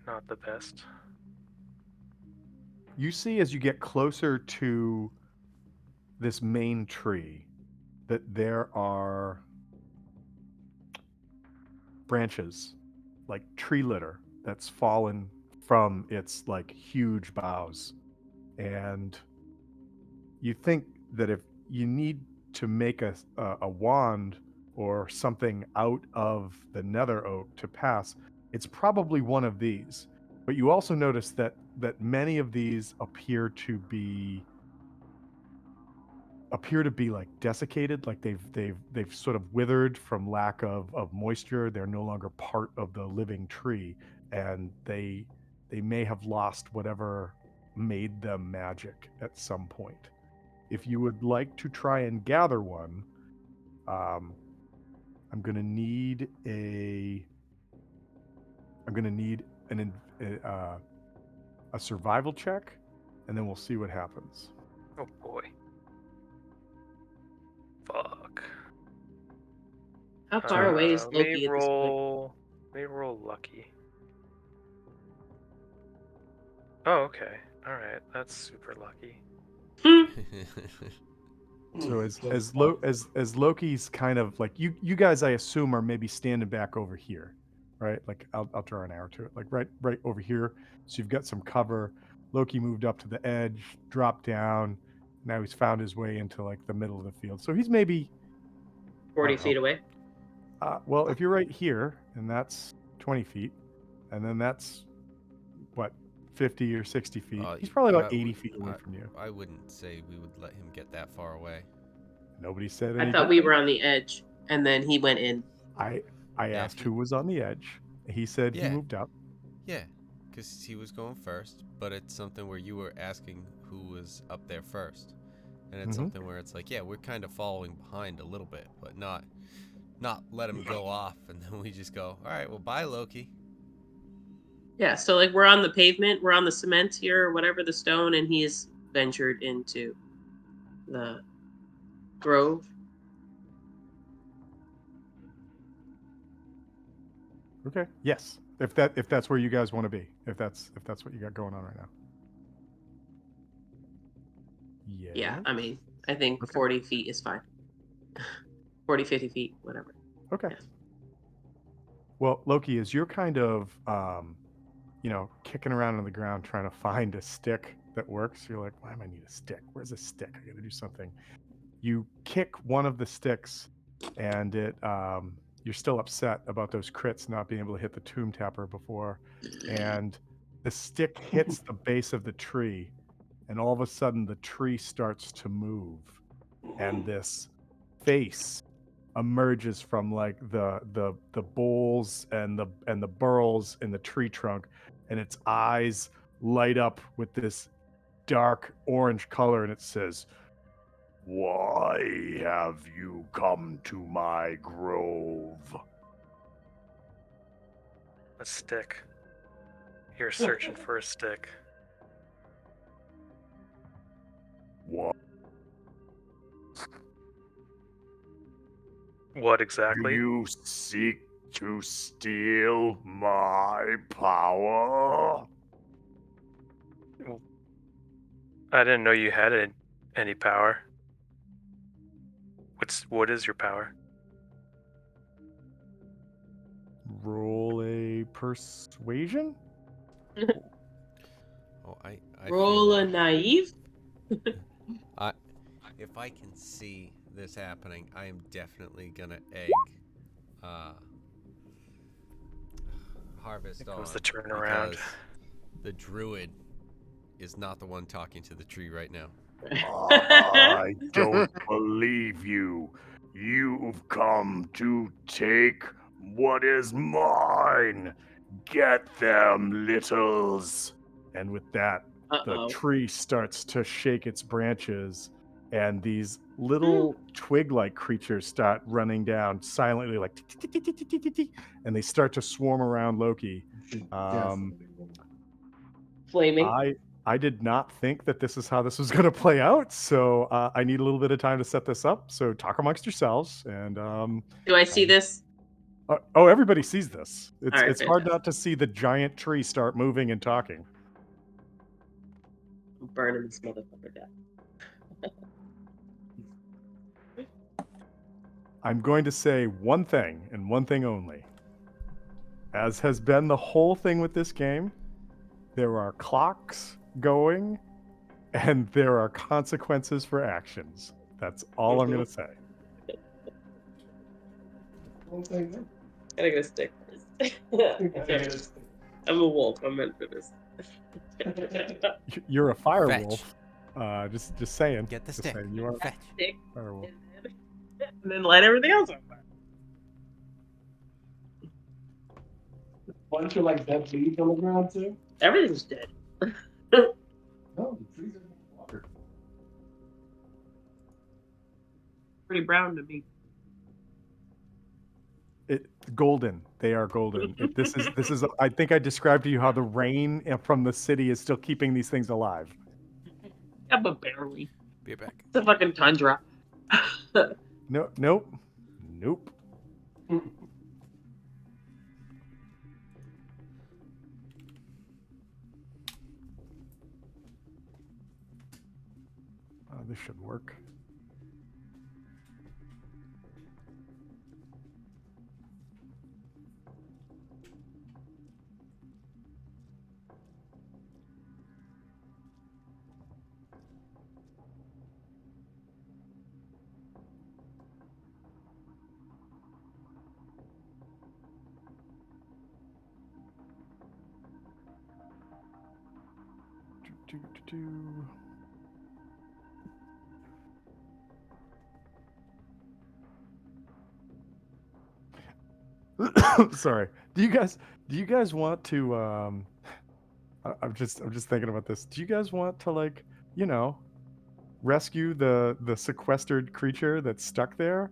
Not the best. You see as you get closer to this main tree that there are branches, like tree litter, that's fallen from its like huge boughs. And you think that if you need to make a wand or something out of the nether oak to pass, it's probably one of these. But you also notice that many of these appear to be like desiccated, like they've sort of withered from lack of moisture. They're no longer part of the living tree, and they may have lost whatever made them magic at some point. If you would like to try and gather one, I'm gonna need a survival check, and then we'll see what happens. Oh boy. Fuck. How far away is Let me Loki at this point? Let me roll lucky. Oh, okay. All right, that's super lucky. So as Loki's kind of like you guys, I assume, are maybe standing back over here, right? Like I'll draw an arrow to it, like right over here. So you've got some cover. Loki moved up to the edge, dropped down. Now he's found his way into like the middle of the field. So he's maybe 40 I don't know. feet away. Well, if you're right here, and that's 20 feet, and then that's what 50 or 60 feet. He's probably about 80 feet away from you. I wouldn't say we would let him get that far away. Nobody said I any thought we different. were on the edge, and then he went in. I asked who was on the edge. He said he Yeah. moved up. Yeah, because he was going first, but it's something where you were asking who was up there first. And it's something where it's like, yeah, we're kind of following behind a little bit, but not let him go off, and then we just go, all right, well, bye, Loki. Yeah, so like we're on the pavement, we're on the cement here, or whatever, the stone, and he's ventured into the grove. Okay. Yes. If that's where you guys want to be. If that's what you got going on right now. Yeah, I mean, I think Okay. 40 feet is fine. 40, 50 feet, whatever. Okay. Yeah. Well, Loki, as you're kind of kicking around on the ground trying to find a stick that works, you're like, why am I need a stick? Where's a stick? I gotta do something. You kick one of the sticks, and it you're still upset about those crits not being able to hit the tomb tapper before, and the stick hits the base of the tree, and all of a sudden the tree starts to move, and this face emerges from like the boles and the burls in the tree trunk, and its eyes light up with this dark orange color, and it says, "Why have you come to my grove?" A stick. You're searching for a stick. What? What Do exactly? you seek to steal my power? I didn't know you had any power. What is your power? Roll a persuasion. Oh, I Roll a feel naive. if I can see this happening, I am definitely gonna egg Harvest Here on, comes the turnaround. because the druid is not the one talking to the tree right now. I don't believe you. You've come to take what is mine. Get them, littles. And with that, the Uh-oh. tree starts to shake its branches, and these little twig-like creatures start running down silently, like tick, tick, tick, tick, tick, tick, tick, tick, and they start to swarm around Loki. You should Um, definitely roll. Flaming. I did not think that this is how this was going to play out, so I need a little bit of time to set this up. So talk amongst yourselves, and Do I see this? oh, everybody sees this. All right, It's hard fantastic. not to see the giant tree start moving and talking. I'm burning this motherfucker down. I'm going to say one thing and one thing only. As has been the whole thing with this game, there are clocks going and there are consequences for actions. That's all I'm going to say. One thing, then. Gotta get a stick first. I'm a wolf. I'm meant for this. You're a fire Fetch. wolf. Just saying. Get the Just stick. saying, you are a Fetch. Stick, fire wolf. and then light everything else on fire. Bunch of like dead leaves on the ground too. Everything's dead. No, the trees are in the water. Pretty brown to me. Golden. They are golden. This is. I think I described to you how the rain from the city is still keeping these things alive. Yeah, but barely. Be back. It's a fucking tundra. No, nope. This should work. Sorry. Do you guys want to I'm just thinking about this. Do you guys want to, like, rescue the sequestered creature that's stuck there?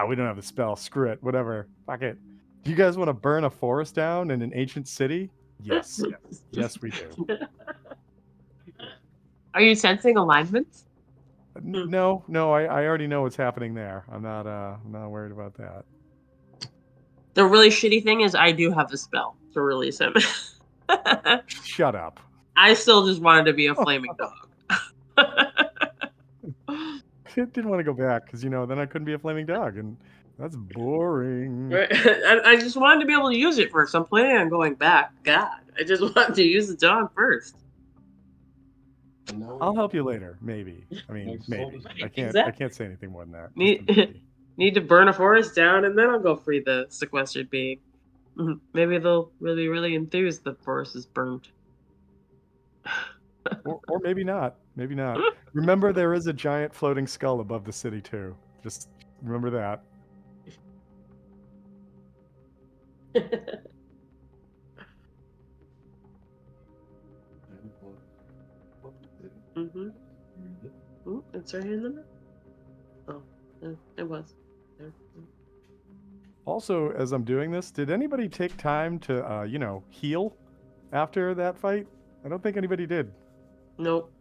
We don't have the spell. Screw it. Whatever. Fuck it. Do you guys want to burn a forest down in an ancient city? Yes. Yes, we do. Are you sensing alignments? No, I already know what's happening there. I'm not worried about that. The really shitty thing is I do have the spell to release him. Shut up. I still just wanted to be a flaming dog. I didn't want to go back because then I couldn't be a flaming dog, and that's boring. I just wanted to be able to use it first. I'm planning on going back. God, I just wanted to use the dog first. I'll help you later, maybe. I mean, maybe. I can't Exactly. say anything more than that. Just a maybe. Need to burn a forest down, and then I'll go free the sequestered being. Maybe they'll really, really enthuse the forest is burnt. or maybe not. Maybe not. Remember, there is a giant floating skull above the city too. Just remember that. It's right here in the middle. Oh, it was. There. Also, as I'm doing this, did anybody take time to, heal after that fight? I don't think anybody did. Nope.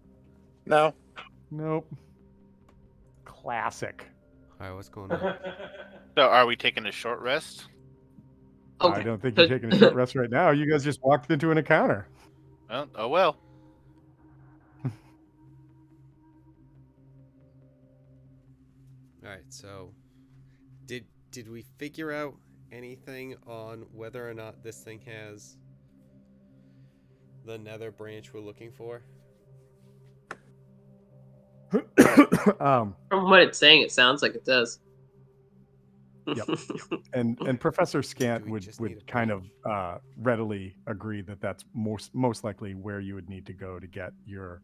No. Nope. Classic. All right, what's going on? So, are we taking a short rest? Okay. I don't think you're taking a short rest right now. You guys just walked into an encounter. Oh well. All right, so did we figure out anything on whether or not this thing has the nether branch we're looking for? From what it's saying, it sounds like it does. Yep. And Professor Scant Do we just need a would kind of readily agree that that's most likely where you would need to go to get your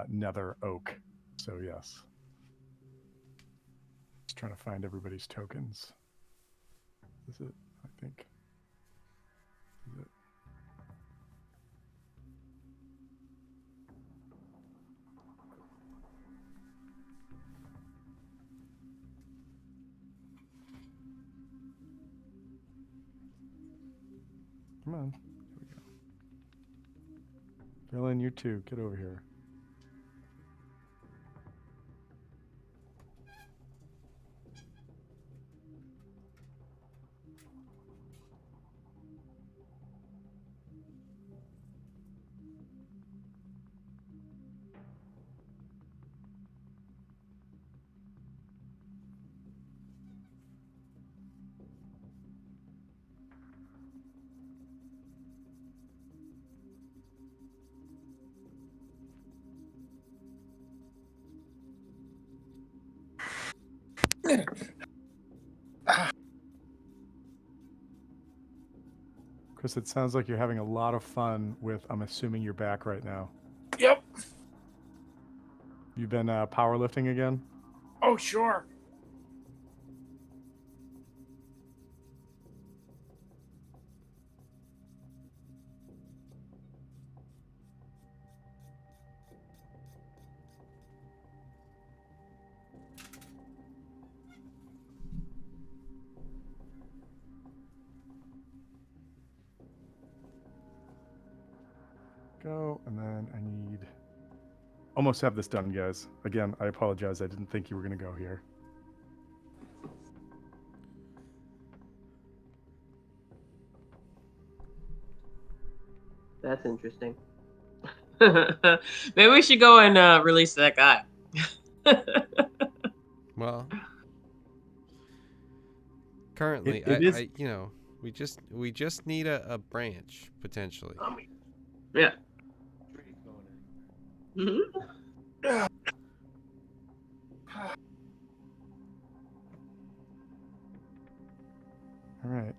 nether oak. So yes. Just trying to find everybody's tokens. Is it? I think. Is it? on. Here we go. Villain, you too. Get over here. Chris, it sounds like you're having a lot of fun with, I'm assuming, your back right now. Yep. You've been powerlifting again? Oh, sure. Go, and then I need... Almost have this done, guys. Again, I apologize. I didn't think you were going to go here. That's interesting. Maybe we should go and release that guy. Well, currently, It is... I you know, we just need a branch potentially. Yeah. Mhm. All right.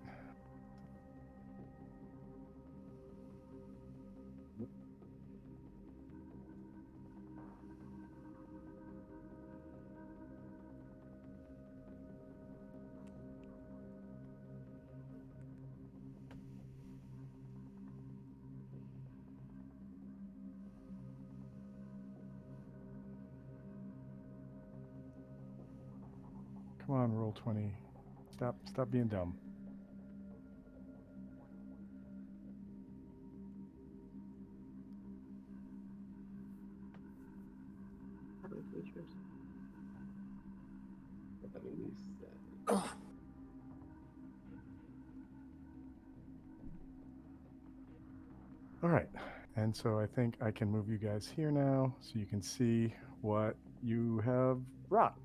Come on, roll 20. Stop being dumb. All right, and so I think I can move you guys here now so you can see what you have brought.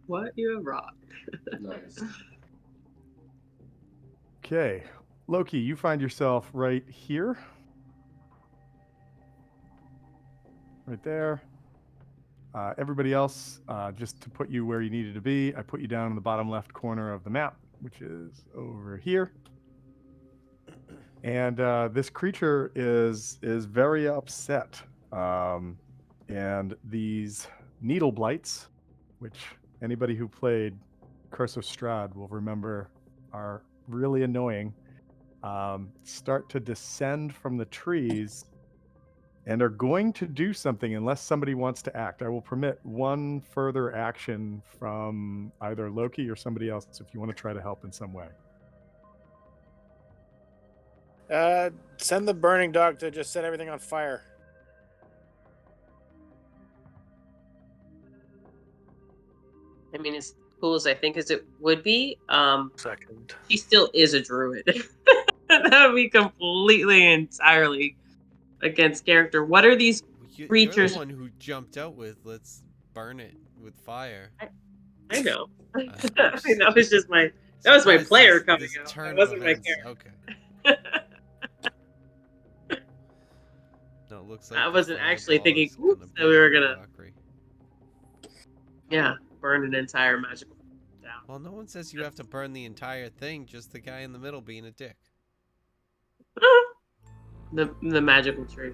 What you have wrought. Nice. Okay, Loki, you find yourself right here. Right there. Everybody else, just to put you where you needed to be, I put you down in the bottom left corner of the map, which is over here. And this creature is very upset. And these needle blights, which anybody who played Curse of Strahd will remember are really annoying, start to descend from the trees and are going to do something unless somebody wants to act. I will permit one further action from either Loki or somebody else if you want to try to help in some way. Send the burning dog to just set everything on fire. I mean, as cool as I think as it would be, Second. he still is a druid. That would be completely entirely against character. What are these You're creatures? the one who jumped out with let's burn it with fire. I know. I I'm mean, that was just my surprised player coming this out. turn That of wasn't my events. character. Okay. No, it looks like I the wasn't actually fireball thinking is gonna that we were be gonna Valkyrie. burn an entire magical down. Well, no one says you have to burn the entire thing, just the guy in the middle being a dick. The magical tree.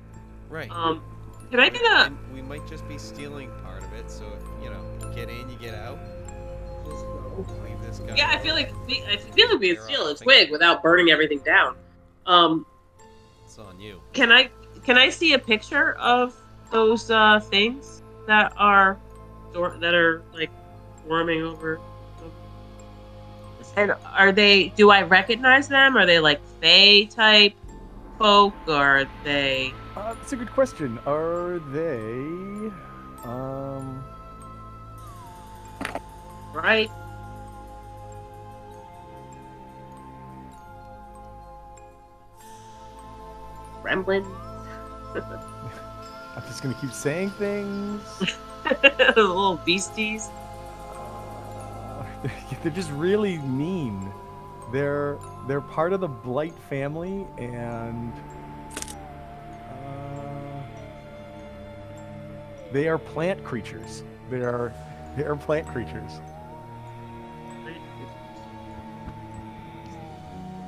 Right. Can I get a? And we might just be stealing part of it, so if, you get in, you get out. Leave this guy. Yeah, I feel like we could steal a Think- twig without burning everything down. It's on you. Can I see a picture of those things that are like swarming over? And are they? Do I recognize them? Are they like Fae type folk, or are they? That's a good question. Are they? Right. Gremlins. I'm just gonna keep saying things. Little beasties. They're just really mean. They're part of the Blight family, and they are plant creatures. They are plant creatures.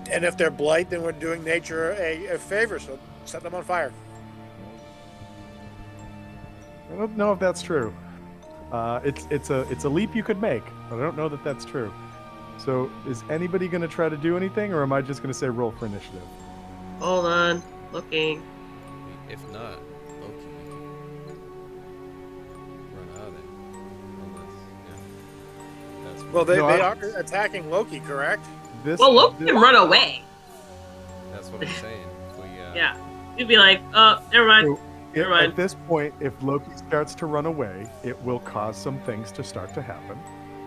And if they're blight, then we're doing nature a favor, so set them on fire. I don't know if that's true. It's a leap you could make, but I don't know that that's true. So is anybody going to try to do anything, or am I just going to say roll for initiative? Hold on. Looking. If not, Loki run out of there. Unless, yeah. That's Well, they No, I- are attacking Loki, correct? This, Well, Loki can run away. that's what I'm saying. If we, Yeah. You'd be like, oh, never mind. So, Never mind. at this point, if Loki starts to run away, it will cause some things to start to happen.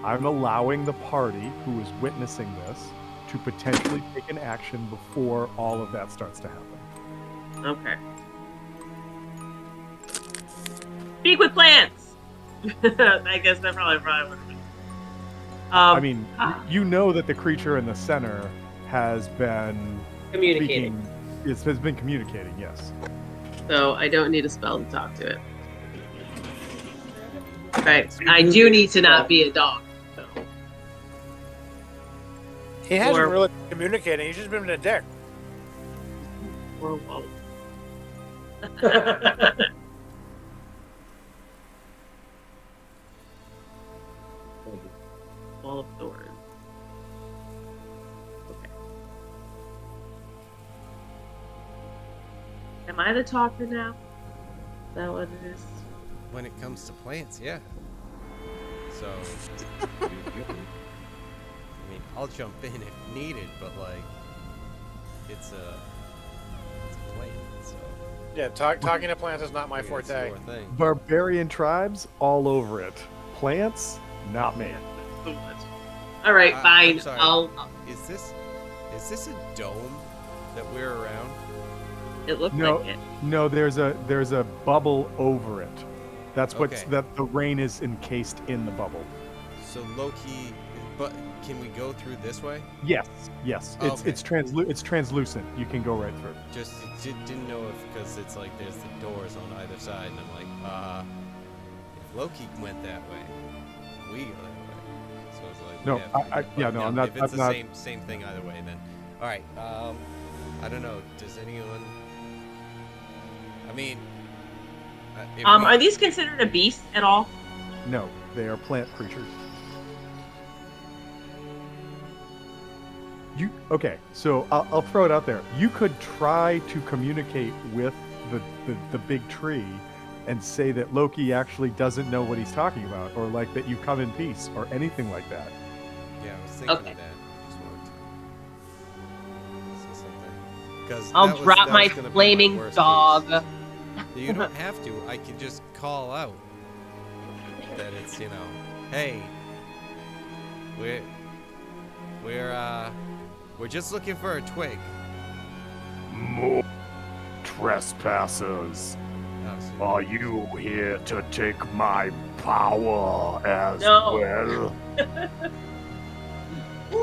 I'm allowing the party who is witnessing this to potentially take an action before all of that starts to happen. Okay. Speak with plants. I guess that probably would have been. I mean, you know that the creature in the center has been Communicating. Has been communicating, yes. So I don't need a spell to talk to it. Right. I do need to not be a dog. So. He hasn't Or- really been communicating. He's just been a dick. Or won't. Ball of thorns. Okay. Am I the talker now? Is that what it is? when it comes to plants, yeah. So, I mean, I'll jump in if needed, but like, it's a plant, so. Yeah, talking to plants is not my I mean, it's forte. your thing. Barbarian tribes, all over it. Plants, not me. So much. All right, I'm fine. sorry. I'll. Is this a dome that we're around? It looked No. like it. No, there's a bubble over it. That's what's Okay. that the rain is encased in the bubble. So Loki, but can we go through this way? Yes. It's Okay. it's translucent. You can go right through. Just didn't know if because it's like there's the doors on either side, and I'm like, if Loki went that way, we go that way. So it's like No, we have to- yeah, but no, I'm not- If it's I'm the not- same thing either way, then all right. I don't know. Does anyone? I mean, if we- Are these considered a beast at all? No, they are plant creatures. Okay? So I'll throw it out there. You could try to communicate with the big tree, and say that Loki actually doesn't know what he's talking about, or like that you come in peace, or anything like that. Yeah, I was thinking Okay. of that. Just wanted to say something. 'Cause I'll that was- drop that my was gonna be flaming worst dog. case. You don't have to. I can just call out that it's, hey, we're just looking for a twig. More trespassers. Oh, so- Are you here to take my power as No. well?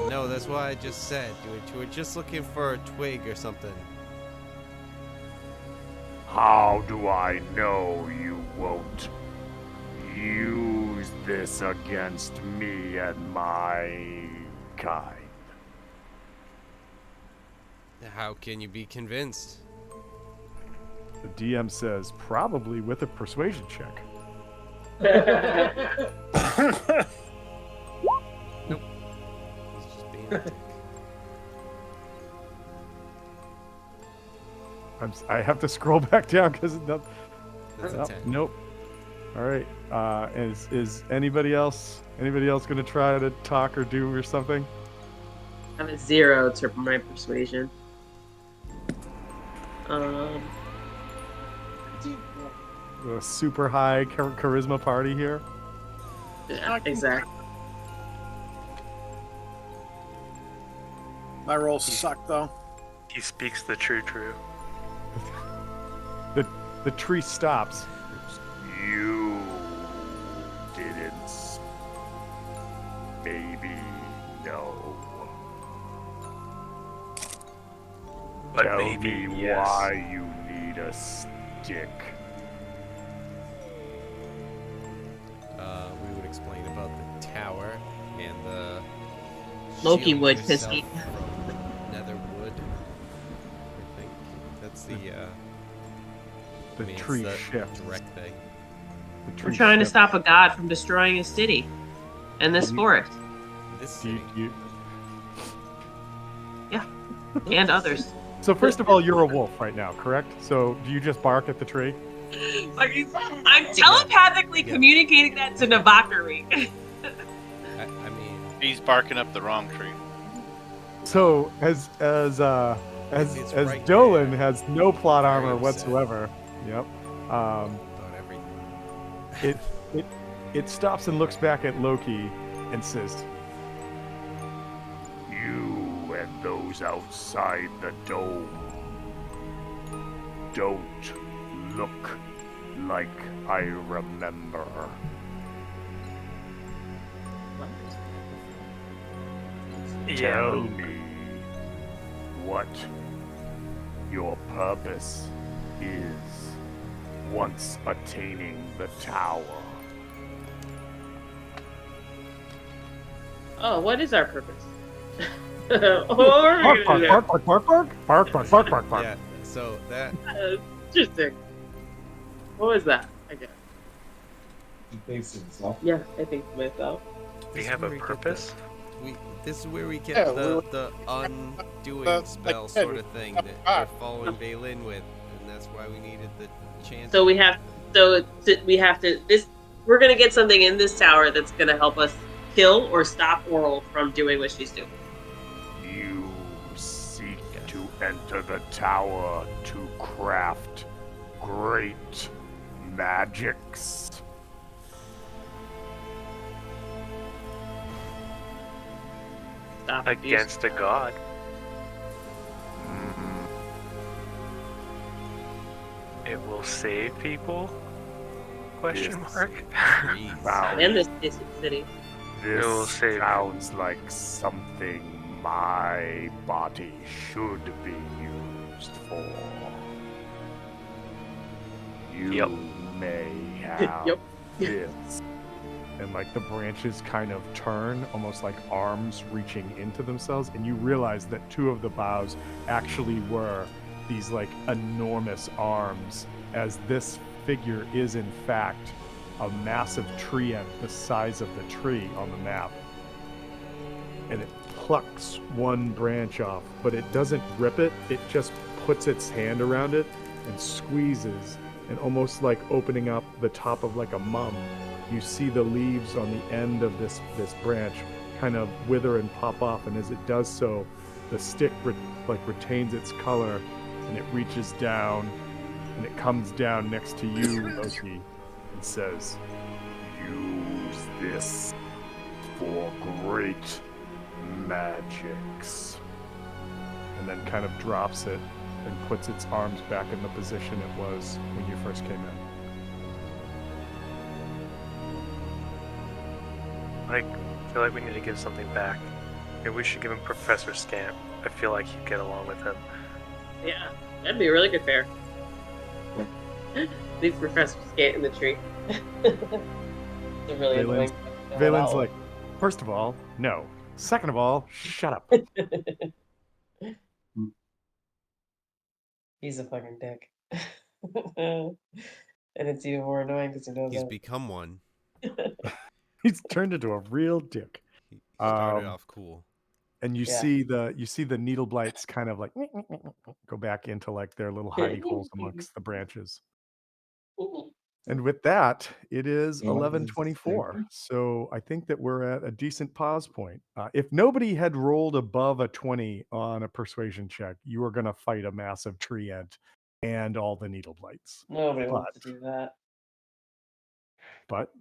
No, that's what I just said. We're just looking for a twig or something. How do I know you won't use this against me and my kind? How can you be convinced? The DM says probably with a persuasion check. He's just being a dick. I have to scroll back down because That's a 10. nope. All right. Is anybody else going to try to talk or do or something? I have a 0 to my persuasion. Um, A super high charisma party here. yeah, exactly. My rolls suck though. He speaks the true. The tree stops. You didn't. Maybe no. But Tell maybe me yes. why you need a stick. We would explain about the tower and the Loki shield would, 'cause yourself he- from nether wood. I think that's the The I mean, it's tree the shifts. direct thing. The We're tree trying to shifts. stop a god from destroying a city and this forest This Do city. and others. So first of all, you're a wolf right now, correct? So do you just bark at the tree? I'm telepathically Yeah. communicating that to Navakari. I mean, He's barking up the wrong tree. So as It's right Dolan there. has no plot Very armor upset. whatsoever. Yep. about everything. It stops and looks back at Loki and says, You and those outside the dome don't look like I remember. Yeah. Tell me what your purpose is once attaining the tower. Oh, what is our purpose? bark, bark, bark, bark, bark, bark, bark, bark, bark, bark, bark. Yeah. So that Interesting. What was that? I guess. He thinks to himself. Yeah, I think to myself. We this is have a where we get purpose. This is where we get Yeah, the undoing like spell I said, sort of thing up that high. we're following Balin with, and that's why we needed the chance. So we have this. We're gonna get something in this tower that's gonna help us kill or stop Oral from doing what she's doing. You seek to enter the tower to craft great magics. Stop abuse. Against a god. Mhm. It will save people? Question Yes. mark. Trees. Wow. And this city. will This save you. sounds like something my body should be used for. You Yep. may have Yep. this. And like the branches kind of turn, almost like arms reaching into themselves, and you realize that two of the boughs actually were these like enormous arms, as this figure is in fact a massive tree ant the size of the tree on the map. And it plucks one branch off, but it doesn't rip it, it just puts its hand around it and squeezes, and almost like opening up the top of like a mum. You see the leaves on the end of this branch kind of wither and pop off, and as it does so, the stick retains its color, and it reaches down, and it comes down next to you, Loki, and says, Use this for great magics. and then kind of drops it and puts its arms back in the position it was when you first came in. I feel like we need to give something back. Maybe we should give him Professor Scamp. I feel like he'd get along with him. Yeah, that'd be a really good pair. Leave Professor Skate in the tree. It's a really Valen's- annoying. Valen's like, first of all, no. Second of all, shut up. He's a fucking dick. And it's even more annoying because he knows He's that. become one. He's turned into a real dick. He started Um, off cool. And you Yeah. see the needle blights kind of like go back into like their little hidey holes amongst the branches. And with that, it is Oh, 11:24. So I think that we're at a decent pause point. If nobody had rolled above a 20 on a persuasion check, you are going to fight a massive tree ant and all the needle blights. Nobody wants to do that. But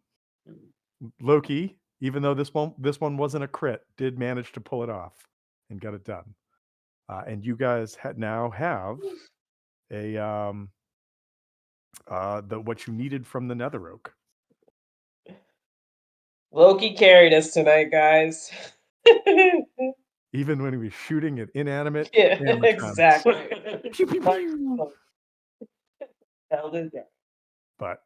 Loki, even though this one wasn't a crit, did manage to pull it off and got it done. And you guys now have a what you needed from the Nether Oak. Loki carried us tonight, guys. Even when he was shooting at inanimate Yeah, animatronics. exactly. Pew, pew, pew. Held it down. But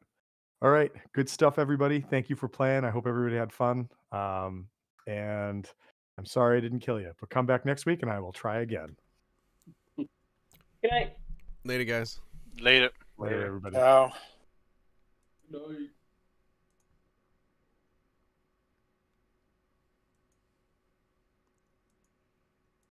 all right, good stuff, everybody. Thank you for playing. I hope everybody had fun. And I'm sorry I didn't kill you, but come back next week and I will try again. Good night. Later, guys. Later. Later, everybody. Ciao. No.